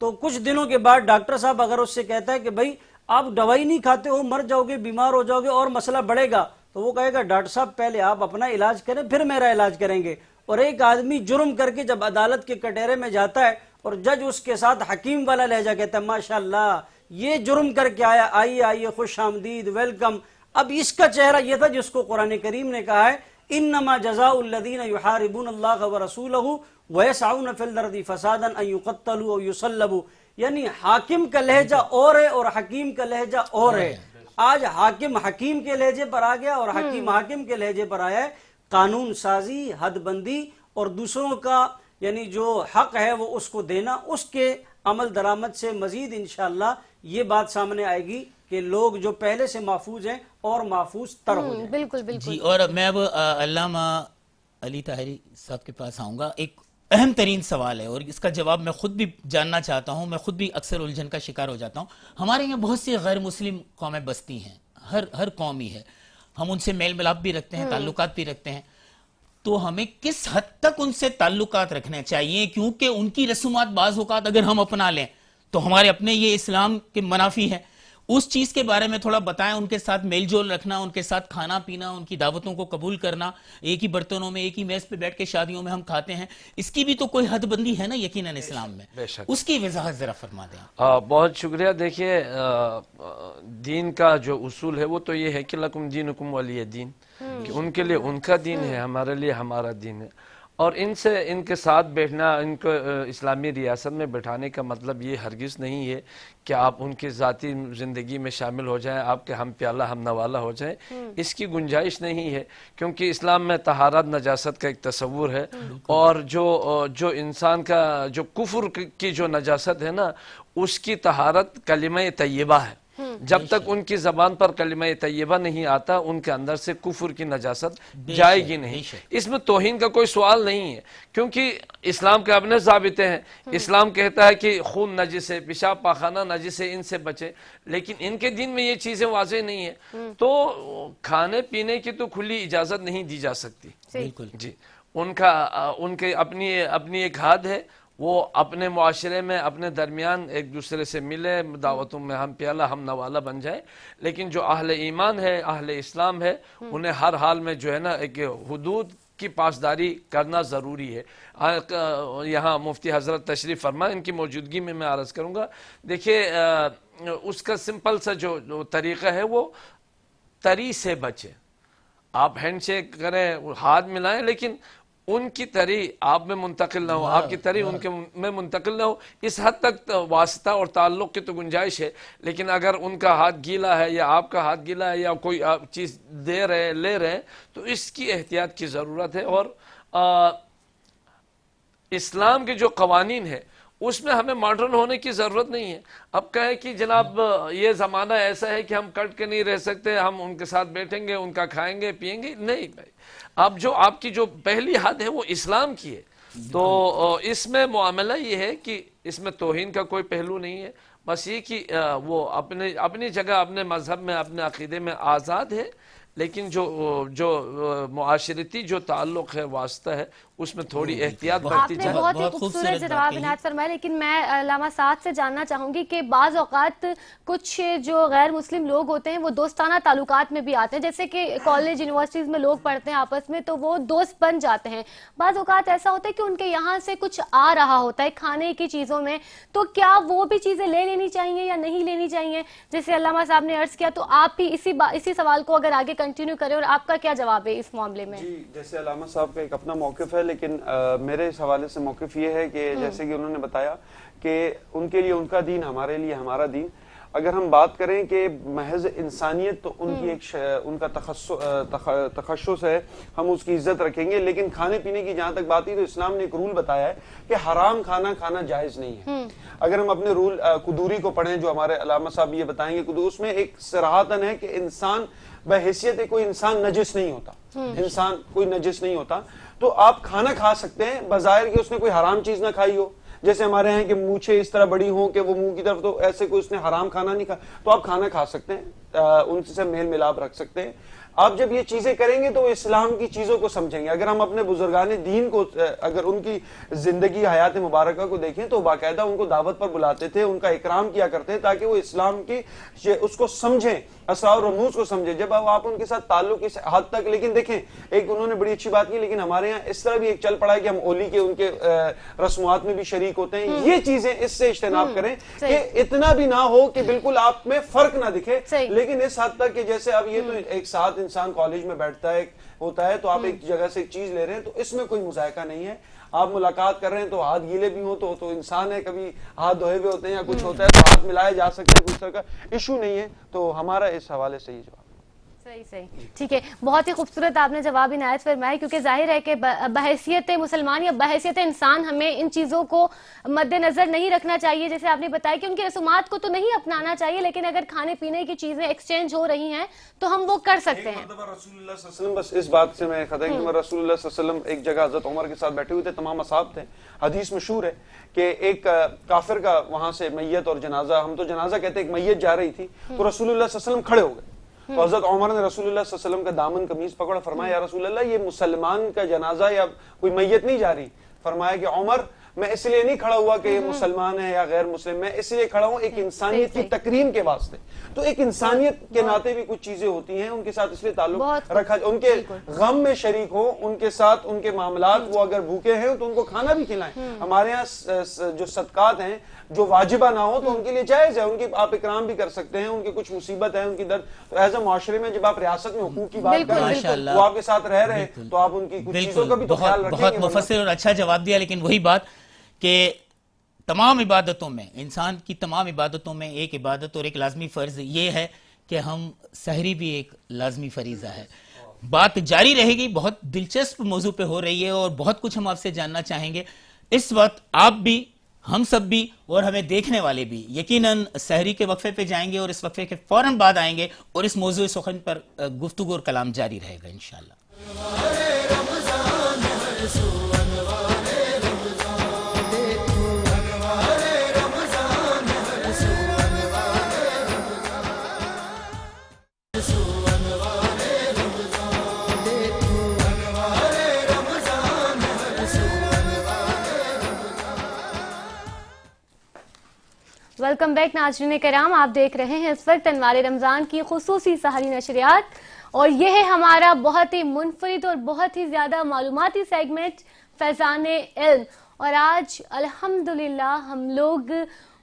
تو کچھ دنوں کے بعد ڈاکٹر صاحب اگر اس سے کہتا ہے کہ بھائی آپ دوائی نہیں کھاتے ہو، مر جاؤ گے، بیمار ہو جاؤ گے اور مسئلہ بڑھے گا، تو وہ کہے گا ڈاکٹر صاحب پہلے آپ اپنا علاج کریں پھر میرا علاج کریں گے۔ اور ایک آدمی جرم کر کے جب عدالت کے کٹہرے میں جاتا ہے اور جج اس کے ساتھ حکیم والا لہجہ کہتا ہے ماشاءاللہ یہ جرم کر کے آیا، آئیے آئیے، خوش آمدید، ویلکم۔ اب اس کا چہرہ یہ تھا جس کو قرآن کریم نے کہا ہے انما جزاء الذین یحاربون اللہ ورسولہ ویسعون فی الارض فسادا ان یقتلوا او یصلبوا، یعنی حاکم کا لہجہ اور ہے اور حکیم کا لہجہ اور ہے۔ آج حاکم حکیم کے لہجے پر آ گیا اور حکیم حاکم کے لہجے پر آیا ہے۔ قانون سازی، حد بندی اور دوسروں کا یعنی جو حق ہے وہ اس کو دینا، اس کے عمل درآمد سے مزید انشاءاللہ یہ بات سامنے آئے گی کہ لوگ جو پہلے سے محفوظ ہیں اور محفوظ تر ہو جائیں۔ بالکل بالکل جی، اور میں اب علامہ علی طاہری صاحب کے پاس آؤں گا۔ ایک اہم ترین سوال ہے اور اس کا جواب میں خود بھی جاننا چاہتا ہوں، میں خود بھی اکثر الجھن کا شکار ہو جاتا ہوں۔ ہمارے یہاں بہت سی غیر مسلم قومیں بستی ہیں، ہر قوم ہی ہے، ہم ان سے میل ملاپ بھی رکھتے ہیں، تعلقات بھی رکھتے ہیں، تو ہمیں کس حد تک ان سے تعلقات رکھنے چاہیے؟ کیونکہ ان کی رسومات بعض اوقات اگر ہم اپنا لیں تو ہمارے اپنے یہ اسلام کے منافی ہے۔ اس چیز کے بارے میں تھوڑا بتائیں، ان کے ساتھ میل جول رکھنا، ان کے ساتھ کھانا پینا، ان کی دعوتوں کو قبول کرنا، ایک ہی برتنوں میں ایک ہی میز پہ بیٹھ کے شادیوں میں ہم کھاتے ہیں، اس کی بھی تو کوئی حد بندی ہے نا یقیناً اسلام میں، اس کی وضاحت ذرا فرما دیں۔ بہت شکریہ۔ دیکھیے دین کا جو اصول ہے وہ تو یہ ہے کہ لکم دینکم ولی دین، کہ ان کے لیے ان کا دین ہے، ہمارے لیے ہمارا دین ہے۔ اور ان کے ساتھ بیٹھنا، ان کو اسلامی ریاست میں بٹھانے کا مطلب یہ ہرگز نہیں ہے کہ آپ ان کی ذاتی زندگی میں شامل ہو جائیں، آپ کے ہم پیالہ ہم نوالہ ہو جائیں، اس کی گنجائش نہیں ہے، کیونکہ اسلام میں طہارت نجاست کا ایک تصور ہے، اور جو انسان کا جو کفر کی جو نجاست ہے نا، اس کی طہارت کلمہ طیبہ ہے۔ جب تک ان کی زبان پر کلمہ طیبہ نہیں آتا، ان کے اندر سے کفر کی نجاست جائے گی نہیں۔ اس میں توہین کا کوئی سوال نہیں ہے، کیونکہ اسلام کے اپنے ضابطے ہیں۔ اسلام کہتا ہے کہ خون نجس ہے، پیشاب پاخانہ نجس ہے، ان سے بچے، لیکن ان کے دین میں یہ چیزیں واضح نہیں ہیں، تو کھانے پینے کی تو کھلی اجازت نہیں دی جا سکتی۔ بالکل جی، ان کے اپنی ایک حد ہے، وہ اپنے معاشرے میں اپنے درمیان ایک دوسرے سے ملے، دعوتوں میں ہم پیالہ ہم نوالہ بن جائے، لیکن جو اہل ایمان ہے، اہل اسلام ہے، انہیں ہر حال میں جو ہے نا ایک حدود کی پاسداری کرنا ضروری ہے۔ یہاں مفتی حضرت تشریف فرما، ان کی موجودگی میں عرض کروں گا، دیکھیے اس کا سمپل سا جو طریقہ ہے، وہ تری سے بچے۔ آپ ہینڈ شیک کریں، ہاتھ ملائیں، لیکن ان کی تری آپ میں منتقل نہ ہو، آپ کی تری ان کے میں منتقل نہ ہو۔ اس حد تک واسطہ اور تعلق کی تو گنجائش ہے، لیکن اگر ان کا ہاتھ گیلا ہے یا آپ کا ہاتھ گیلا ہے یا کوئی چیز دے رہے لے رہے ہیں، تو اس کی احتیاط کی ضرورت ہے۔ اور اسلام کے جو قوانین ہے، اس میں ہمیں ماڈرن ہونے کی ضرورت نہیں ہے۔ اب کہیں کہ جناب یہ زمانہ ایسا ہے کہ ہم کٹ کے نہیں رہ سکتے، ہم ان کے ساتھ بیٹھیں گے، ان کا کھائیں گے پیئیں گے، نہیں بھائی۔ اب جو آپ کی جو پہلی حد ہے وہ اسلام کی ہے، تو اس میں معاملہ یہ ہے کہ اس میں توہین کا کوئی پہلو نہیں ہے، بس یہ کہ وہ اپنی جگہ اپنے مذہب میں اپنے عقیدے میں آزاد ہے، لیکن جو معاشرتی جو تعلق ہے، واسطہ ہے، اس میں تھوڑی احتیاط آپ برتی نے جائے۔ بہت ہی خوبصورت جواب عنایت فرمایا، لیکن میں علامہ سعد سے جاننا چاہوں گی کہ بعض اوقات کچھ جو غیر مسلم لوگ ہوتے ہیں وہ دوستانہ تعلقات میں بھی آتے ہیں، جیسے کہ کالج یونیورسٹیز میں لوگ پڑھتے ہیں آپس میں تو وہ دوست بن جاتے ہیں۔ بعض اوقات ایسا ہوتا ہے کہ ان کے یہاں سے کچھ آ رہا ہوتا ہے کھانے کی چیزوں میں، تو کیا وہ بھی چیزیں لے لینی چاہیے یا نہیں لینی چاہیے؟ جیسے علامہ صاحب نے عرض کیا، تو آپ بھی اسی سوال کو اگر آگے کنٹینیو کریں، اور آپ کا کیا جواب ہے اس معاملے میں؟ جی، جیسے علامہ صاحب کا ایک اپنا موقف ہے، لیکن میرے اس حوالے سے موقف یہ ہے کہ جیسے کہ انہوں نے بتایا کہ ان کے لیے ان کا دین، ہمارے لیے ہمارا دین۔ اگر ہم بات کریں کہ محض انسانیت، تو ان کی ان کا تخصص ہے، ہم اس کی عزت رکھیں گے، لیکن کھانے پینے کی جہاں تک بات ہے تو اسلام نے ایک رول بتایا ہے کہ حرام کھانا جائز نہیں ہے۔ اگر ہم اپنے رول قدوری کو پڑھیں، جو ہمارے علامہ صاحب یہ بتائیں گے، اس میں ایک صراحتاً ہے کہ انسان بحیثیت کوئی انسان نجس نہیں ہوتا، انسان کوئی نجس نہیں ہوتا، تو آپ کھانا کھا سکتے ہیں بظاہر کہ اس نے کوئی حرام چیز نہ کھائی ہو۔ جیسے ہمارے ہیں کہ مونچھیں اس طرح بڑی ہوں کہ وہ منہ کی طرف، تو ایسے کوئی اس نے حرام کھانا نہیں کھا، تو آپ کھانا کھا سکتے ہیں، ان سے میل ملاپ رکھ سکتے ہیں۔ آپ جب یہ چیزیں کریں گے تو اسلام کی چیزوں کو سمجھیں گے۔ اگر ہم اپنے بزرگان دین کو، اگر ان کی زندگی حیات مبارکہ کو دیکھیں تو باقاعدہ ان کو دعوت پر بلاتے تھے، ان کا اکرام کیا کرتے ہیں تاکہ وہ اسلام کی اس کو سمجھیں، اسرار و رموز کو سمجھیں۔ جب آپ ان کے ساتھ تعلق اس حد تک، لیکن دیکھیں ایک انہوں نے بڑی اچھی بات کی، لیکن ہمارے یہاں اس طرح بھی ایک چل پڑا ہے کہ ہم اولی کے ان کے رسومات میں بھی شریک ہوتے ہیں۔ یہ چیزیں اس سے اجتناب کریں کہ اتنا بھی نہ ہو کہ بالکل آپ میں فرق نہ دکھے، لیکن اس حد تک کہ جیسے اب یہ تو ایک ساتھ انسان کالج میں بیٹھتا ہے ہوتا ہے، تو آپ ایک جگہ سے ایک چیز لے رہے ہیں تو اس میں کوئی مذائقہ نہیں ہے۔ آپ ملاقات کر رہے ہیں تو ہاتھ گیلے بھی ہوں تو انسان ہے، کبھی ہاتھ دھوئے ہوئے ہوتے ہیں یا کچھ ہوتا ہے تو ہاتھ ملائے جا سکتے ہیں، کچھ طرح کا ایشو نہیں ہے۔ تو ہمارا اس حوالے سے یہ جواب۔ صحیح ٹھیک ہے، بہت ہی خوبصورت آپ نے جواب عنایت فرمایا، کیونکہ ظاہر ہے کہ بحیثیت مسلمان یا بحیثیت انسان ہمیں ان چیزوں کو مد نظر نہیں رکھنا چاہیے۔ جیسے آپ نے بتایا کہ ان کی رسومات کو تو نہیں اپنانا چاہیے، لیکن اگر کھانے پینے کی چیزیں ایکسچینج ہو رہی ہیں تو ہم وہ کر سکتے ہیں۔ رسول اللہ صلی اللہ علیہ وسلم، بس اس بات سے میں خطا کہ رسول اللہ صلی اللہ علیہ وسلم ایک جگہ حضرت عمر کے ساتھ بیٹھے ہوئے تھے، تمام اصحاب تھے۔ حدیث مشہور ہے کہ ایک کافر کا وہاں سے میت اور جنازہ، ہم تو جنازہ کہتے ہیں، ایک میت جا رہی تھی تو رسول اللہ صلی اللہ علیہ وسلم کھڑے ہو گئے، تو حضرت عمر نے رسول اللہ صلی اللہ علیہ وسلم کا دامن قمیض پکڑا، فرمایا یا رسول اللہ یہ مسلمان کا جنازہ یا کوئی میت نہیں جا رہی۔ فرمایا کہ عمر میں اس لیے نہیں کھڑا ہوا کہ یہ مسلمان ہے یا غیر مسلم، میں اس لیے کھڑا ہوں ایک انسانیت کی تکریم کے واسطے. تو ایک انسانیت کے ناطے بھی کچھ چیزیں ہوتی ہیں ان کے ساتھ اس لیے تعلق رکھا، ان کے غم میں شریک ہو، ان کے ساتھ ان کے معاملات، وہ اگر بھوکے ہیں تو ان کو کھانا بھی کھلائیں. ہمارے ہاں جو صدقات ہیں جو واجبہ نہ ہو تو ان کے لیے جائز ہے، ان کی آپ اکرام بھی کر سکتے ہیں، ان کی کچھ مصیبت ہے، ان کی درد. تو ایز اے معاشرے میں جب آپ ریاست میں حقوق کی بات کر رہے ہیں، وہ آپ کے ساتھ رہ رہے ہیں تو آپ ان کی کچھ چیزوں کا بھی تو خیال رکھیں گے. بہت مفصل اور اچھا جواب دیا، لیکن وہی بات کہ تمام عبادتوں میں، انسان کی تمام عبادتوں میں ایک عبادت اور ایک لازمی فرض یہ ہے کہ ہم سحری بھی ایک لازمی فریضہ ہے. بات جاری رہے گی، بہت دلچسپ موضوع پہ ہو رہی ہے اور بہت کچھ ہم آپ سے جاننا چاہیں گے. اس وقت آپ بھی، ہم سب بھی اور ہمیں دیکھنے والے بھی یقیناً سحری کے وقفے پہ جائیں گے اور اس وقفے کے فوراً بعد آئیں گے اور اس موضوع سخن پر گفتگو اور کلام جاری رہے گا انشاءاللہ. ویلکم بیک ناظرین کرام، آپ دیکھ رہے ہیں اس وقت انوار رمضان کی خصوصی سحری نشریات اور یہ ہے ہمارا بہت ہی منفرد اور بہت ہی زیادہ معلوماتی سیگمنٹ فیضان علم. اور آج الحمدللہ ہم لوگ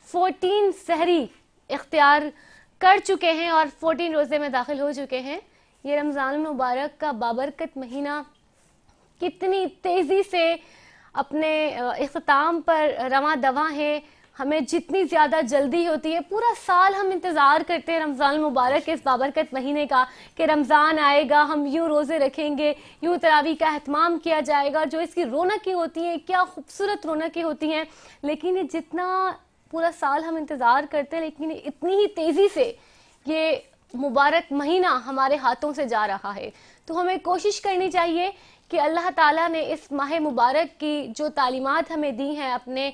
14 سحری اختیار کر چکے ہیں اور 14 روزے میں داخل ہو چکے ہیں. یہ رمضان المبارک کا بابرکت مہینہ کتنی تیزی سے اپنے اختتام پر رواں دواں ہے. ہمیں جتنی زیادہ جلدی ہوتی ہے، پورا سال ہم انتظار کرتے ہیں رمضان المبارک کے اس بابرکت مہینے کا کہ رمضان آئے گا، ہم یوں روزے رکھیں گے، یوں تراویح کا اہتمام کیا جائے گا. جو اس کی رونقیں ہوتی ہیں، کیا خوبصورت رونقیں ہوتی ہیں. لیکن یہ جتنا پورا سال ہم انتظار کرتے ہیں، لیکن اتنی ہی تیزی سے یہ مبارک مہینہ ہمارے ہاتھوں سے جا رہا ہے. تو ہمیں کوشش کرنی چاہیے کہ اللہ تعالیٰ نے اس ماہ مبارک کی جو تعلیمات ہمیں دی ہیں اپنے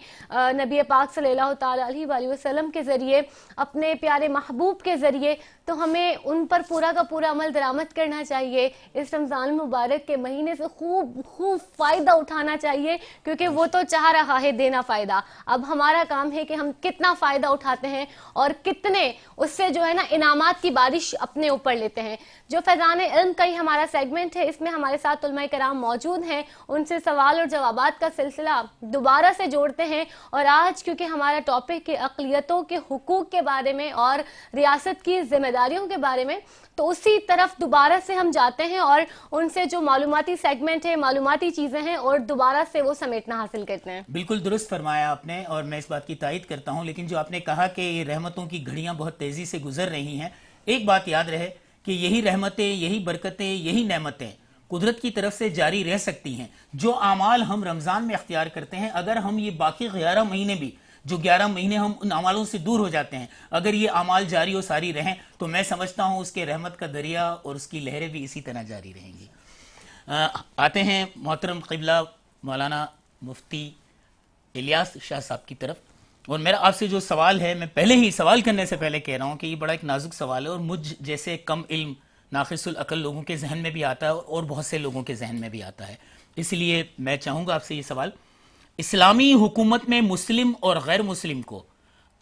نبی پاک صلی اللہ تعالیٰ علیہ وآلہ وسلم کے ذریعے، اپنے پیارے محبوب کے ذریعے، تو ہمیں ان پر پورا کا پورا عمل درآمد کرنا چاہیے. اس رمضان مبارک کے مہینے سے خوب فائدہ اٹھانا چاہیے، کیونکہ وہ تو چاہ رہا ہے دینا فائدہ. اب ہمارا کام ہے کہ ہم کتنا فائدہ اٹھاتے ہیں اور کتنے اس سے جو ہے نا انعامات کی بارش اپنے اوپر لیتے ہیں. جو فیضان علم کا ہی ہمارا سیگمنٹ ہے، اس میں ہمارے ساتھ علماء کرام موجود ہیں، ان سے سوال اور جوابات کا سلسلہ دوبارہ سے جوڑتے ہیں. اور آج کیونکہ ہمارا ٹاپک ہے اقلیتوں کے حقوق کے بارے میں اور ریاست کی ذمہ داریوں کے بارے میں، تو اسی طرف دوبارہ سے ہم جاتے ہیں اور ان سے جو معلوماتی سیگمنٹ ہے، معلوماتی چیزیں ہیں، اور دوبارہ سے وہ سمیٹنا حاصل کرتے ہیں. بالکل درست فرمایا آپ نے اور میں اس بات کی تائید کرتا ہوں. لیکن جو آپ نے کہا کہ یہ رحمتوں کی گھڑیاں بہت تیزی سے گزر رہی ہیں، ایک بات یاد رہے کہ یہی رحمتیں، یہی برکتیں، یہی نعمتیں قدرت کی طرف سے جاری رہ سکتی ہیں. جو اعمال ہم رمضان میں اختیار کرتے ہیں، اگر ہم یہ باقی 11 مہینے بھی، جو 11 مہینے ہم ان اعمالوں سے دور ہو جاتے ہیں، اگر یہ اعمال جاری و ساری رہیں تو میں سمجھتا ہوں اس کے رحمت کا دریا اور اس کی لہریں بھی اسی طرح جاری رہیں گی. آتے ہیں محترم قبلہ مولانا مفتی الیاس شاہ صاحب کی طرف. اور میرا آپ سے جو سوال ہے، میں پہلے ہی سوال کرنے سے پہلے کہہ رہا ہوں کہ یہ بڑا ایک نازک سوال ہے اور مجھ جیسے کم علم، ناقص العقل لوگوں کے ذہن میں بھی آتا ہے اور بہت سے لوگوں کے ذہن میں بھی آتا ہے. اس لیے میں چاہوں گا آپ سے یہ سوال، اسلامی حکومت میں مسلم اور غیر مسلم کو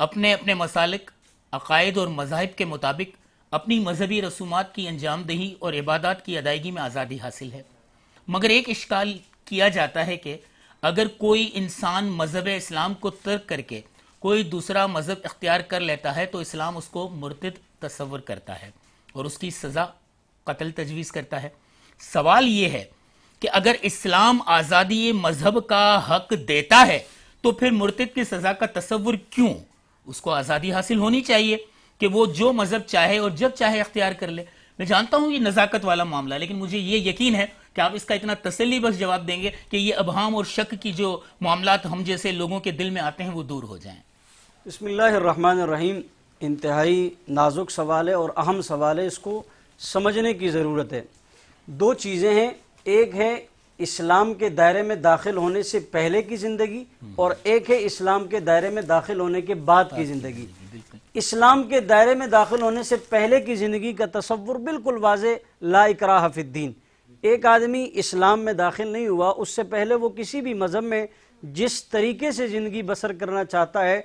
اپنے اپنے مسالک، عقائد اور مذاہب کے مطابق اپنی مذہبی رسومات کی انجام دہی اور عبادات کی ادائیگی میں آزادی حاصل ہے. مگر ایک اشکال کیا جاتا ہے کہ اگر کوئی انسان مذہب اسلام کو ترک کر کے کوئی دوسرا مذہب اختیار کر لیتا ہے تو اسلام اس کو مرتد تصور کرتا ہے اور اس کی سزا قتل تجویز کرتا ہے. سوال یہ ہے کہ اگر اسلام آزادی مذہب کا حق دیتا ہے تو پھر مرتد کی سزا کا تصور کیوں؟ اس کو آزادی حاصل ہونی چاہیے کہ وہ جو مذہب چاہے اور جب چاہے اختیار کر لے. میں جانتا ہوں یہ نزاکت والا معاملہ ہے، لیکن مجھے یہ یقین ہے کہ آپ اس کا اتنا تسلی بخش جواب دیں گے کہ یہ ابہام اور شک کی جو معاملات ہم جیسے لوگوں کے دل میں آتے ہیں وہ دور ہو جائیں. بسم اللہ الرحمن الرحیم. انتہائی نازک سوال ہے اور اہم سوال ہے، اس کو سمجھنے کی ضرورت ہے. دو چیزیں ہیں، ایک ہے اسلام کے دائرے میں داخل ہونے سے پہلے کی زندگی اور ایک ہے اسلام کے دائرے میں داخل ہونے کے بعد کی زندگی. اسلام کے دائرے میں داخل ہونے سے پہلے کی زندگی کا تصور بالکل واضح، لا اکراہ فی الدین. ایک آدمی اسلام میں داخل نہیں ہوا، اس سے پہلے وہ کسی بھی مذہب میں جس طریقے سے زندگی بسر کرنا چاہتا ہے،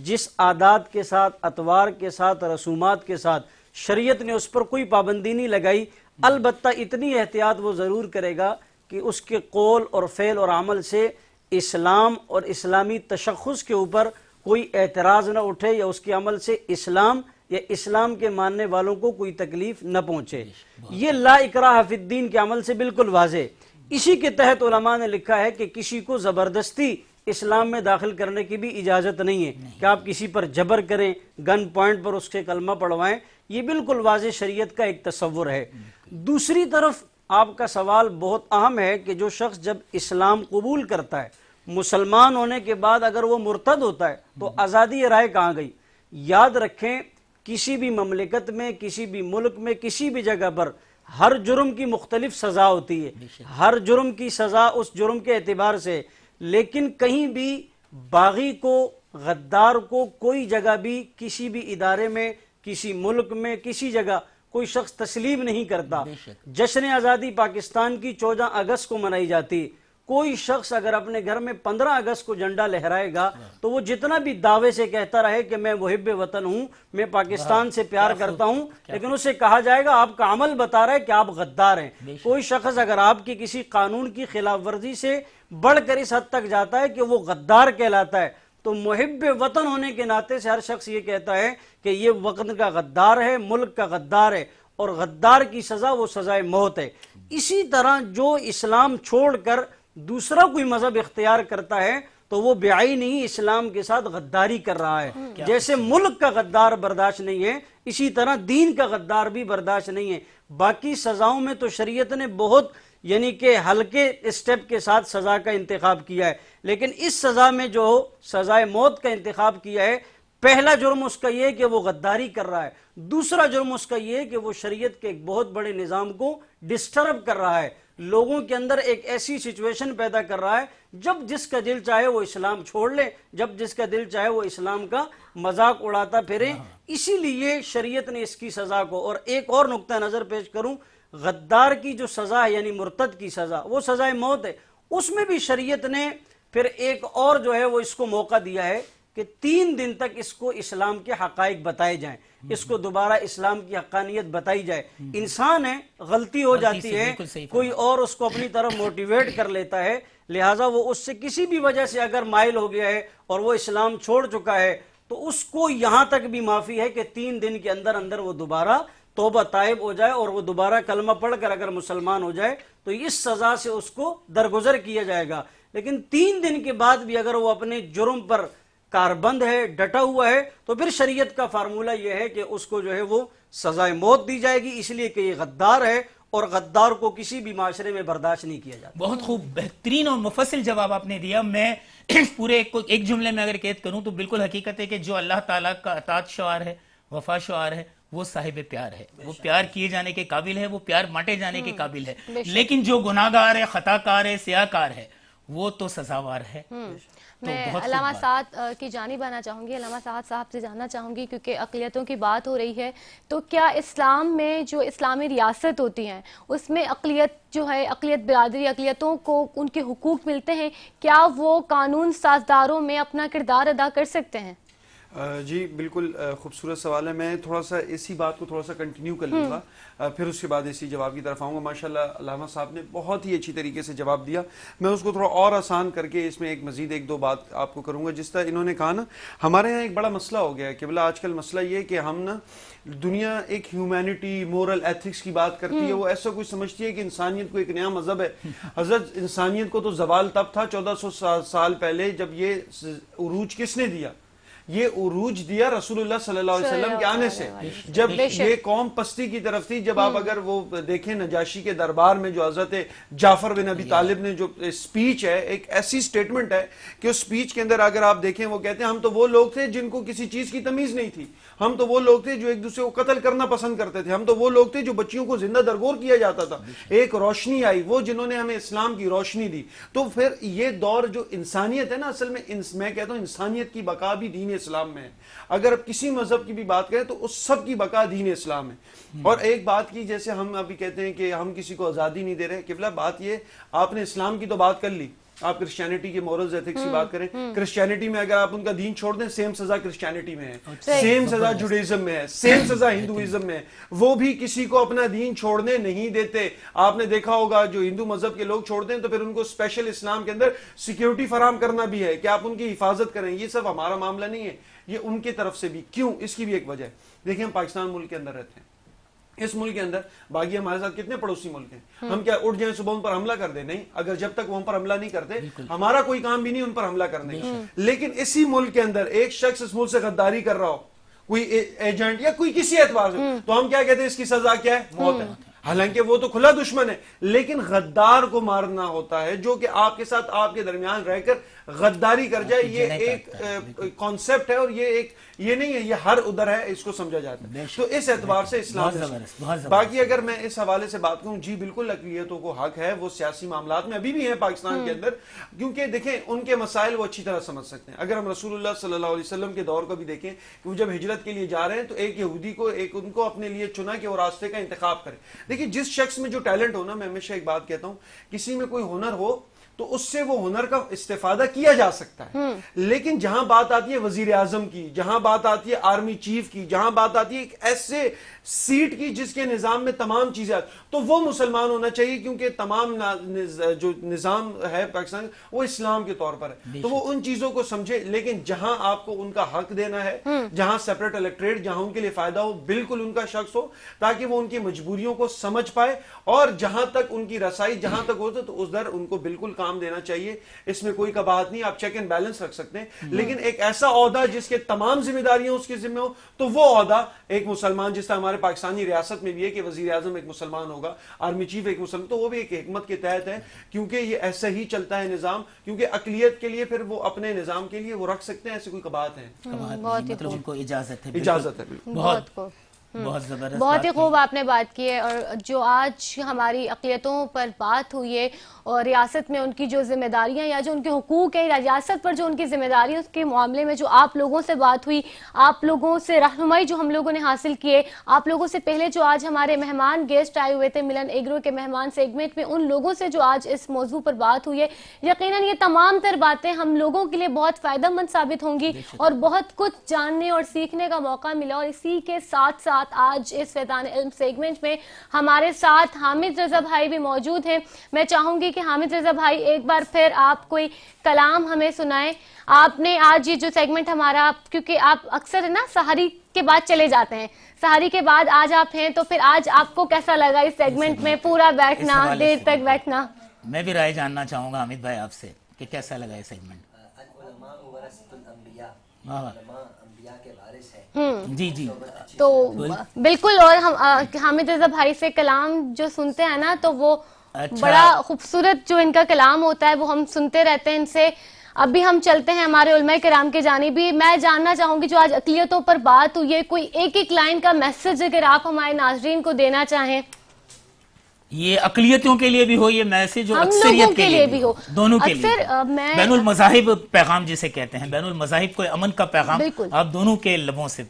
جس عادات کے ساتھ، اطوار کے ساتھ، رسومات کے ساتھ، شریعت نے اس پر کوئی پابندی نہیں لگائی، البتہ اتنی احتیاط وہ ضرور کرے گا کہ اس کے قول اور فعل اور عمل سے اسلام اور اسلامی تشخص کے اوپر کوئی اعتراض نہ اٹھے، یا اس کے عمل سے اسلام یا اسلام کے ماننے والوں کو کوئی تکلیف نہ پہنچے۔ یہ لا اکراہ فی الدین کے عمل سے بالکل واضح۔ اسی کے تحت علماء نے لکھا ہے کہ کسی کو زبردستی اسلام میں داخل کرنے کی بھی اجازت نہیں ہے کہ آپ کسی پر جبر کریں، گن پوائنٹ پر اس کے کلمہ پڑھوائیں، یہ بالکل واضح شریعت کا ایک تصور ہے۔ دوسری طرف آپ کا سوال بہت اہم ہے کہ جو شخص جب اسلام قبول کرتا ہے، مسلمان ہونے کے بعد اگر وہ مرتد ہوتا ہے تو آزادی رائے کہاں گئی؟ یاد رکھیں، کسی بھی مملکت میں، کسی بھی ملک میں، کسی بھی جگہ پر ہر جرم کی مختلف سزا ہوتی ہے، ہر جرم کی سزا اس جرم کے اعتبار سے، لیکن کہیں بھی باغی کو، غدار کو کوئی جگہ بھی کسی بھی ادارے میں، کسی ملک میں، کسی جگہ کوئی شخص تسلیم نہیں کرتا۔ جشن آزادی پاکستان کی 14 اگست کو منائی جاتی، کوئی شخص اگر اپنے گھر میں 15 اگست کو جھنڈا لہرائے گا تو وہ جتنا بھی دعوے سے کہتا رہے کہ میں محب وطن ہوں، میں پاکستان سے پیار کرتا ہوں، لیکن اسے کہا جائے گا آپ کا عمل بتا رہا ہے کہ آپ غدار ہیں۔ کوئی شخص اگر آپ کی کسی قانون کی خلاف ورزی سے بڑھ کر اس حد تک جاتا ہے کہ وہ غدار کہلاتا ہے، تو محب وطن ہونے کے ناطے سے ہر شخص یہ کہتا ہے کہ یہ وطن کا غدار ہے، ملک کا غدار ہے، اور غدار کی سزا وہ سزائے موت ہے۔ اسی طرح جو اسلام چھوڑ کر دوسرا کوئی مذہب اختیار کرتا ہے تو وہ بعین ہی اسلام کے ساتھ غداری کر رہا ہے۔ جیسے ملک کا غدار برداشت نہیں ہے، اسی طرح دین کا غدار بھی برداشت نہیں ہے۔ باقی سزاؤں میں تو شریعت نے بہت یعنی کہ ہلکے اسٹیپ کے ساتھ سزا کا انتخاب کیا ہے، لیکن اس سزا میں جو سزائے موت کا انتخاب کیا ہے، پہلا جرم اس کا یہ ہے کہ وہ غداری کر رہا ہے، دوسرا جرم اس کا یہ ہے کہ وہ شریعت کے ایک بہت بڑے نظام کو ڈسٹرب کر رہا ہے، لوگوں کے اندر ایک ایسی سچویشن پیدا کر رہا ہے جب جس کا دل چاہے وہ اسلام چھوڑ لے، جب جس کا دل چاہے وہ اسلام کا مذاق اڑاتا پھرے۔ اسی لیے شریعت نے اس کی سزا کو، اور ایک اور نقطہ نظر پیش کروں، غدار کی جو سزا ہے یعنی مرتد کی سزا، وہ سزائے موت ہے، اس میں بھی شریعت نے پھر ایک اور جو ہے وہ اس کو موقع دیا ہے کہ 3 دن تک اس کو اسلام کے حقائق بتائے جائیں، اس کو دوبارہ اسلام کی حقانیت بتائی جائے۔ انسان ہے، غلطی ہو جاتی ہے، کوئی اور اس کو اپنی طرف موٹیویٹ کر لیتا ہے، لہٰذا وہ اس سے کسی بھی وجہ سے اگر مائل ہو گیا ہے اور وہ اسلام چھوڑ چکا ہے تو اس کو یہاں تک بھی معافی ہے کہ 3 دن کے اندر اندر وہ دوبارہ توبہ تائب ہو جائے اور وہ دوبارہ کلمہ پڑھ کر اگر مسلمان ہو جائے تو اس سزا سے اس کو درگزر کیا جائے گا۔ لیکن 3 دن کے بعد بھی اگر وہ اپنے جرم پر کاربند ہے، ڈٹا ہوا ہے، تو پھر شریعت کا فارمولہ یہ ہے کہ اس کو جو ہے وہ سزائے موت دی جائے گی، اس لیے کہ یہ غدار ہے اور غدار کو کسی بھی معاشرے میں برداشت نہیں کیا جاتا۔ بہت خوب، بہترین اور مفصل جواب آپ نے دیا۔ میں پورے ایک جملے میں اگر قید کروں تو بالکل حقیقت ہے کہ جو اللہ تعالیٰ کا اطاعت شعار ہے، وفا شعار ہے، وہ صاحب پیار ہے، وہ پیار کیے جانے کے قابل ہے، وہ پیار بانٹے جانے کے قابل ہے، لیکن جو گناہ گار ہے، خطا کار ہے، سیاہ کار ہے، وہ تو سزاوار ہے۔ میں علامہ سعد کی جانب آنا چاہوں گی، علامہ سعد صاحب سے جاننا چاہوں گی کیونکہ اقلیتوں کی بات ہو رہی ہے، تو کیا اسلام میں جو اسلامی ریاست ہوتی ہیں اس میں اقلیت جو ہے، اقلیت برادری، اقلیتوں کو ان کے حقوق ملتے ہیں؟ کیا وہ قانون سازداروں میں اپنا کردار ادا کر سکتے ہیں؟ جی بالکل خوبصورت سوال ہے۔ میں تھوڑا سا اسی بات کو تھوڑا سا کنٹینیو کر لوں گا، پھر اس کے بعد اسی جواب کی طرف آؤں گا۔ ماشاءاللہ علامہ صاحب نے بہت ہی اچھی طریقے سے جواب دیا، میں اس کو تھوڑا اور آسان کر کے اس میں ایک مزید 1-2 بات آپ کو کروں گا۔ جس طرح انہوں نے کہا نا، ہمارے یہاں ایک بڑا مسئلہ ہو گیا ہے کہ بلا آج کل مسئلہ یہ ہے کہ ہم نا دنیا ایک ہیومینٹی، مورل ایتھکس کی بات کرتی ہے، وہ ایسا کوئی سمجھتی ہے کہ انسانیت کو ایک نیا مذہب ہے۔ حضرت انسانیت کو تو زوال تب تھا 1400 سال پہلے جب یہ عروج کس نے دیا؟ یہ عروج دیا رسول اللہ صلی اللہ علیہ وسلم کے آنے سے، جب یہ قوم پستی کی طرف تھی۔ جب آپ اگر وہ دیکھیں نجاشی کے دربار میں جو حضرت جعفر بن ابی طالب نے جو سپیچ ہے، ایک ایسی سٹیٹمنٹ ہے کہ اس سپیچ کے اندر اگر آپ دیکھیں وہ کہتے ہیں ہم تو وہ لوگ تھے جن کو کسی چیز کی تمیز نہیں تھی، ہم تو وہ لوگ تھے جو ایک دوسرے کو قتل کرنا پسند کرتے تھے، ہم تو وہ لوگ تھے جو بچیوں کو زندہ درگور کیا جاتا تھا۔ ایک روشنی آئی، وہ جنہوں نے ہمیں اسلام کی روشنی دی۔ تو پھر یہ دور جو انسانیت ہے نا، اصل میں میں کہتا ہوں انسانیت کی بقا بھی دین اسلام میں ہے۔ اگر آپ کسی مذہب کی بھی بات کریں تو اس سب کی بقا دین اسلام ہے۔ اور ایک بات کی، جیسے ہم ابھی کہتے ہیں کہ ہم کسی کو آزادی نہیں دے رہے، قبلہ بات یہ، آپ نے اسلام کی تو بات کر لی، آپ کرسچینٹی کے مورلز ایتھکس کی بات کریں، کرسچینٹی میں اگر آپ ان کا دین چھوڑ دیں سیم سزا کرسچینٹی میں ہے، سیم سزا جوڈیزم میں ہے، سیم سزا ہندوازم میں ہے. وہ بھی کسی کو اپنا دین چھوڑنے نہیں دیتے. آپ نے دیکھا ہوگا جو ہندو مذہب کے لوگ چھوڑتے ہیں تو پھر ان کو اسپیشل اسلام کے اندر سیکیورٹی فراہم کرنا بھی ہے کہ آپ ان کی حفاظت کریں. یہ سب ہمارا معاملہ نہیں ہے، یہ ان کی طرف سے بھی. کیوں؟ اس کی بھی ایک وجہ ہے. دیکھیں ہم پاکستان ملک کے اندر رہتے ہیں، اس ملک کے اندر باقی ہمارے ساتھ کتنے پڑوسی ملک ہیں. ہم کیا اٹھ جائیں صبح ان پر حملہ کر دیں؟ نہیں. اگر جب تک وہ ہم پر حملہ نہیں کرتے ہمارا کوئی کام بھی نہیں ان پر حملہ کرنے کا. لیکن اسی ملک کے اندر ایک شخص اس ملک سے غداری کر رہا ہو، کوئی ایجنٹ یا کوئی کسی اعتبار سے، تو ہم کیا کہتے ہیں اس کی سزا کیا ہے؟ موت ہے. حالانکہ وہ تو کھلا دشمن ہے، لیکن غدار کو مارنا ہوتا ہے جو کہ آپ کے ساتھ آپ کے درمیان رہ کر غداری کر جائے. یہ ایک کانسیپٹ ہے اور یہ نہیں ہے، یہ ہر ادھر ہے، اس کو سمجھا جاتا ہے. تو اس اعتبار سے اسلام. باقی اگر میں اس حوالے سے بات کروں، جی بالکل اقلیتوں کو حق ہے، وہ سیاسی معاملات میں ابھی بھی ہیں پاکستان کے اندر، کیونکہ دیکھیں ان کے مسائل وہ اچھی طرح سمجھ سکتے ہیں. اگر ہم رسول اللہ صلی اللہ علیہ وسلم کے دور کو بھی دیکھیں کہ وہ جب ہجرت کے لیے جا رہے ہیں تو ایک یہودی کو ان کو اپنے لیے چنا کہ وہ راستے کا انتخاب کرے. دیکھیں جس شخص میں جو ٹیلنٹ ہونا، میں ہمیشہ ایک بات کہتا ہوں، کسی میں کوئی ہنر ہو تو اس سے وہ ہنر کا استفادہ کیا جا سکتا ہے. لیکن جہاں بات آتی ہے وزیر اعظم کی، جہاں بات آتی ہے آرمی چیف کی، جہاں بات آتی ہے ایک ایسے سیٹ کی جس کے نظام میں تمام چیزیں آتی، تو وہ مسلمان ہونا چاہیے، کیونکہ تمام جو نظام ہے پاکستان وہ اسلام کے طور پر ہے. تو وہ ان چیزوں کو سمجھے. لیکن جہاں آپ کو ان کا حق دینا ہے، جہاں سیپریٹ الیکٹریٹ، جہاں ان کے لیے فائدہ ہو، بالکل ان کا شخص ہو تاکہ وہ ان کی مجبوریوں کو سمجھ پائے، اور جہاں تک ان کی رسائی جہاں تک ہو تو اس در ان کو بالکل کام دینا چاہیے. اس میں کوئی کباہت نہیں، آپ چیک اینڈ بیلنس رکھ سکتے ہیں. لیکن ایک ایسا عہدہ جس کے تمام ذمہ داریاں اس کے ذمہ ہو، تو وہ عہدہ ایک مسلمان، جس طرح ہمارے پاکستانی ریاست میں بھی ہے کہ وزیر اعظم ایک مسلمان ہوگا، آرمی چیف ایک مسلمان، تو وہ بھی ایک حکمت کے تحت ہے، کیونکہ یہ ایسا ہی چلتا ہے نظام. کیونکہ اقلیت کے لیے پھر وہ اپنے نظام کے لیے وہ رکھ سکتے ہیں، ایسے کوئی کباہت ہے؟ مطلب ان کو اجازت ہے. اجازت ہے. بہت زبردست، بہت ہی خوب آپ نے بات کی ہے. اور جو آج ہماری اقلیتوں پر بات ہوئی ہے اور ریاست میں ان کی جو ذمہ داریاں یا جو ان کے حقوق ہیں، ریاست پر جو ان کی ذمہ داریاں، اس کے معاملے میں جو آپ لوگوں سے بات ہوئی، آپ لوگوں سے رہنمائی جو ہم لوگوں نے حاصل کیے، آپ لوگوں سے پہلے جو آج ہمارے مہمان گیسٹ آئے ہوئے تھے ملن ایگرو کے مہمان سیگمنٹ میں، ان لوگوں سے جو آج اس موضوع پر بات ہوئی ہے، یقیناً یہ تمام تر باتیں ہم لوگوں کے لیے بہت فائدہ مند ثابت ہوں گی اور بہت کچھ جاننے اور سیکھنے کا موقع ملا. اور اسی کے ساتھ ساتھ آج اس فیضان علم سیگمنٹ میں ہمارے ساتھ حامد رضا بھائی بھی موجود ہیں. میں چاہوں گی کہ حامد رضا بھائی ایک بار پھر آپ کوئی کلام ہمیں سنائیں. آپ نے آج یہ جو سیگمنٹ ہمارا، کیونکہ آپ اکثر نا سحری کے بعد چلے جاتے ہیں، سحری کے بعد آج آپ ہیں، تو پھر آج آپ کو کیسا لگا اس سیگمنٹ میں پورا بیٹھنا، دیر تک بیٹھنا؟ میں بھی رائے جاننا چاہوں گا حامد بھائی آپ سے کہ کیسا لگا یہ سیگمنٹ. جی جی تو بالکل. اور ہم حامد رضا بھائی سے کلام جو سنتے ہیں نا تو وہ بڑا خوبصورت جو ان کا کلام ہوتا ہے وہ ہم سنتے رہتے ہیں ان سے. ابھی ہم چلتے ہیں ہمارے علماء کرام کے جانب بھی. میں جاننا چاہوں گی جو آج اقلیتوں پر بات ہوئی ہے، کوئی ایک لائن کا میسج اگر آپ ہمارے ناظرین کو دینا چاہیں. یہ اقلیتوں کے لیے بھی ہو یہ میسج اور ہم اکثریت لوگوں کے لیے بھی ہو، دونوں کے لیے. اکثر میں بین المذاہب پیغام جسے کہتے ہیں، بین المذاہب کو امن کا پیغام بالکل آپ دونوں کے لبوں سے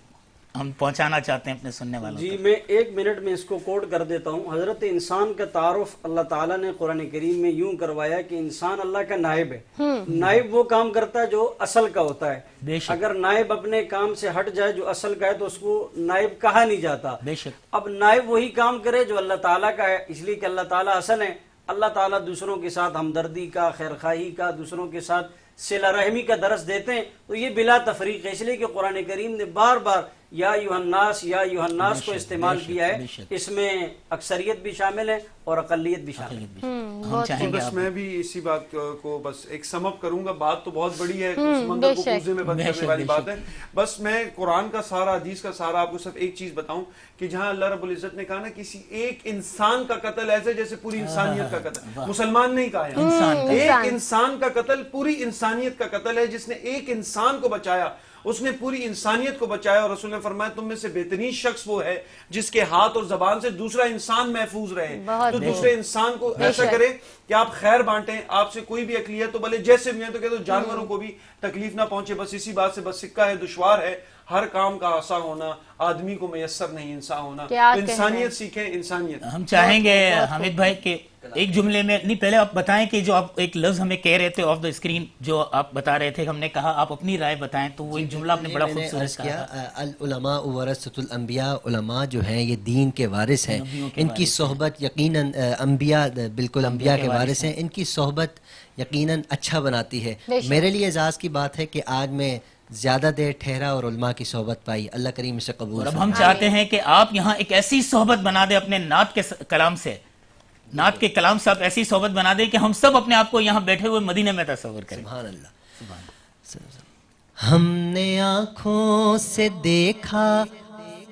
ہم پہنچانا چاہتے ہیں اپنے سننے والوں جی. تک. میں 1 منٹ میں اس کو کوٹ کر دیتا ہوں. حضرت انسان کا تعارف اللہ تعالیٰ نے قرآن کریم میں یوں کروایا کہ انسان اللہ کا نائب ہے. نائب وہ کام کرتا ہے جو اصل کا ہوتا ہے. اگر نائب اپنے کام سے ہٹ جائے جو اصل کا ہے تو اس کو نائب کہا نہیں جاتا. بے شک. اب نائب وہی کام کرے جو اللہ تعالیٰ کا ہے، اس لیے کہ اللہ تعالیٰ اصل ہے. اللہ تعالیٰ دوسروں کے ساتھ ہمدردی کا، خیرخواہی کا، دوسروں کے ساتھ صلہ رحمی کا درس دیتے ہیں. تو یہ بلا تفریق ہے، اس لیے کہ قرآن کریم نے بار بار یا ایھا الناس یا ایھا الناس کو استعمال کیا ہے. اس میں اکثریت بھی شامل ہے اور اقلیت بھی شامل ہے. ہم چاہیں گے بس میں بھی اسی بات کو بس ایک سم اپ کروں گا. بات تو بہت بڑی ہے، سمندر کو کوزے میں بند کرنے والی بات ہے. بس میں قرآن کا سارا، حدیث کا سارا آپ کو صرف ایک چیز بتاؤں کہ جہاں اللہ رب العزت نے کہا نا کسی ایک انسان کا قتل ایسے جیسے پوری انسانیت کا قتل، مسلمان نہیں کہا ہے، ایک انسان کا قتل پوری انسانیت کا قتل ہے. جس نے ایک انسان کو بچایا اس نے پوری انسانیت کو بچایا. اور رسول نے فرمایا تم میں سے بہترین شخص وہ ہے جس کے ہاتھ اور زبان سے دوسرا انسان محفوظ رہے. تو دوسرے انسان کو ایسا کرے کہ آپ خیر بانٹیں. آپ سے کوئی بھی اقلیت تو بھلے جیسے بھی ہیں تو کہتے جانوروں کو بھی تکلیف نہ پہنچے. بس اسی بات سے بس سکہ ہے، دشوار ہے. ہر کام کا آسان ہونا آدمی کو میسر نہیں انسان ہونا. کیا انسانیت سیکھیں, انسانیت. ہم چاہیں گے حامد بھائی کہ ایک جملے میں نہیں, پہلے آپ بتائیں کہ جو آپ ایک لفظ ہمیں کہہ رہے تھے آف دا اسکرین, جو آپ بتا رہے تھے, ہم نے کہا آپ اپنی رائے بتائیں, تو وہ ایک جملہ آپ نے بڑا خوبصورت کہا. العلماء ورثۃ الانبیاء, علماء جو ہیں یہ دین کے وارث ہیں, ان کی صحبت یقیناً انبیاء بالکل انبیاء کے وارث ہیں, ان کی صحبت یقیناً اچھا بناتی ہے. میرے لیے اعزاز کی بات ہے کہ آج میں زیادہ دیر ٹھہرا اور علماء کی صحبت پائی. اللہ کریم اسے قبول. اب ہم چاہتے ہیں کہ آپ یہاں ایک ایسی صحبت بنا دیں اپنے نعت کے کلام سے, نعت کے کلام سے آپ ایسی صحبت بنا دیں کہ ہم سب اپنے آپ کو یہاں بیٹھے ہوئے مدینے میں تصور کریں. سبحان اللہ. ہم نے آنکھوں سے دیکھا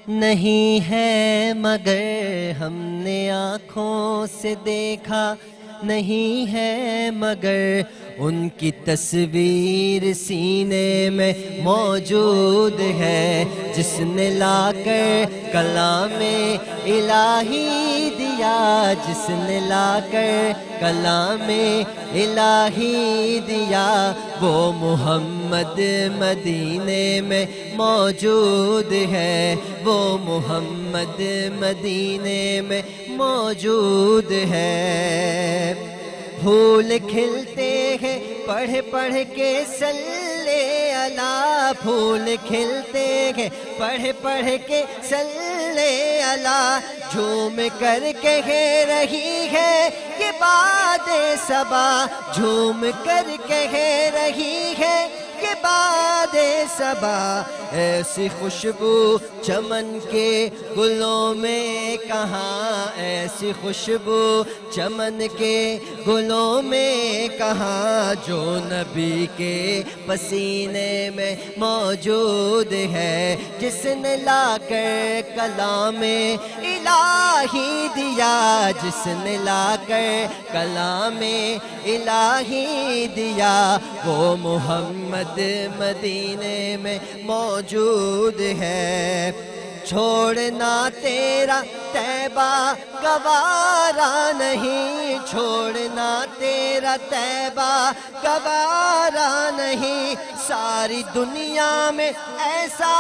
نہیں ہے مگر, ہم نے آنکھوں سے دیکھا نہیں ہے مگر, ان کی تصویر سینے میں موجود ہے, جس نے لا کر کلام الہی دیا, جس نے لا کر کلام الہی دیا, وہ محمد مدینے میں موجود ہے, وہ محمد مدینے میں موجود ہے. پھول کھلتے ہیں پڑھ پڑھ کے صلی اللہ, پھول کھلتے ہیں پڑھ پڑھ کے صلی اللہ, جھوم کر کہہ رہی ہے کہ باد صبا, جھوم کر کہہ رہی ہے کہ باد صبا, ایسی خوشبو چمن کے گلوں میں کہاں, ایسی خوشبو چمن کے گلوں میں کہاں, جو نبی کے پسینے میں موجود ہے, جس نے لا کر کلام الہی دیا, جس نے لا کر کلام الہی دیا, وہ محمد مدینے میں موجود ہے. چھوڑنا تیرا طیبہ گوارا نہیں, چھوڑنا تیرا طیبہ گوارا نہیں, ساری دنیا میں ایسا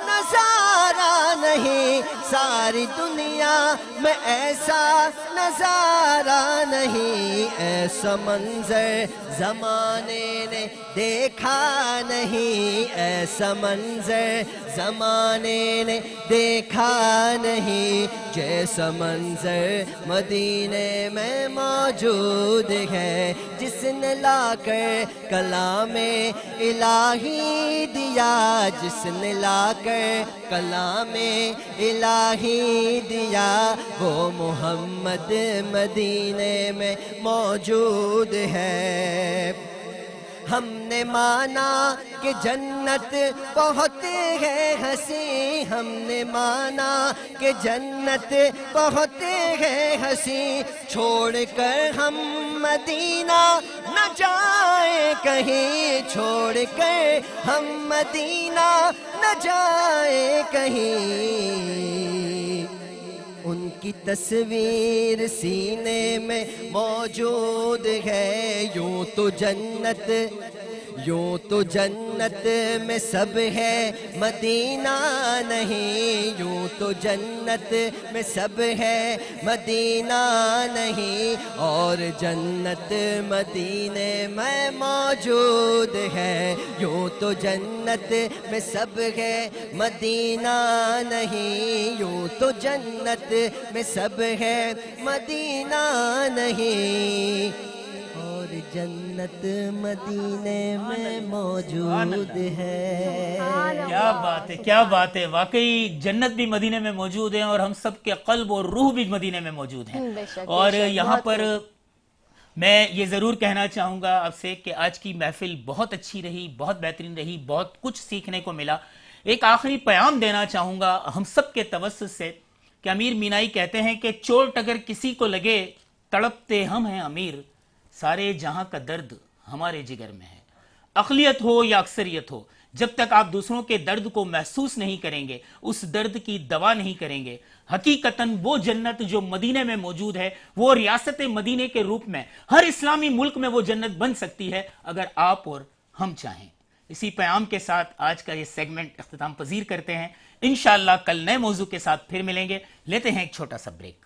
نظارہ نہیں, ساری دنیا میں ایسا نظارہ نہیں, ایسا منظر زمانے نے دیکھا نہیں, ایسا منظر زمانے نے دیکھا نہیں, جیسا منظر مدینے میں موجود ہے, جس نے لا کر کلام الہی دیا, جس نے لا کر کلام الہی دیا, وہ محمد مدینے میں موجود ہے. ہم نے مانا کہ جنت بہت ہے ہنسی, ہم نے مانا کہ جنت بہت ہے ہنسی, چھوڑ کر ہم مدینہ نہ جائیں کہیں, چھوڑ کر ہم مدینہ نہ جائیں کہیں, ان کی تصویر سینے میں موجود ہے. یوں تو جنت, یوں تو جنت میں سب ہے مدینہ نہیں, یوں تو جنت میں سب ہے مدینہ نہیں, اور جنت مدینے میں موجود ہے. یوں تو جنت میں سب ہے مدینہ نہیں, یوں تو جنت میں سب ہے مدینہ نہیں, اور جنت مدینے میں موجود ہے. کیا بات ہے, کیا بات ہے, واقعی جنت بھی مدینے میں موجود ہے, اور ہم سب کے قلب اور روح بھی مدینے میں موجود ہیں. اور یہاں پر میں یہ ضرور کہنا چاہوں گا آپ سے کہ آج کی محفل بہت اچھی رہی, بہت بہترین رہی, بہت کچھ سیکھنے کو ملا. ایک آخری پیام دینا چاہوں گا ہم سب کے توسط سے کہ امیر مینائی کہتے ہیں کہ چوٹ اگر کسی کو لگے تڑپتے ہم ہیں امیر, سارے جہاں کا درد ہمارے جگر میں ہے. اقلیت ہو یا اکثریت ہو, جب تک آپ دوسروں کے درد کو محسوس نہیں کریں گے, اس درد کی دوا نہیں کریں گے, حقیقتاً وہ جنت جو مدینے میں موجود ہے, وہ ریاست مدینے کے روپ میں ہر اسلامی ملک میں وہ جنت بن سکتی ہے اگر آپ اور ہم چاہیں. اسی پیام کے ساتھ آج کا یہ سیگمنٹ اختتام پذیر کرتے ہیں. انشاءاللہ کل نئے موضوع کے ساتھ پھر ملیں گے. لیتے ہیں ایک چھوٹا سا بریک.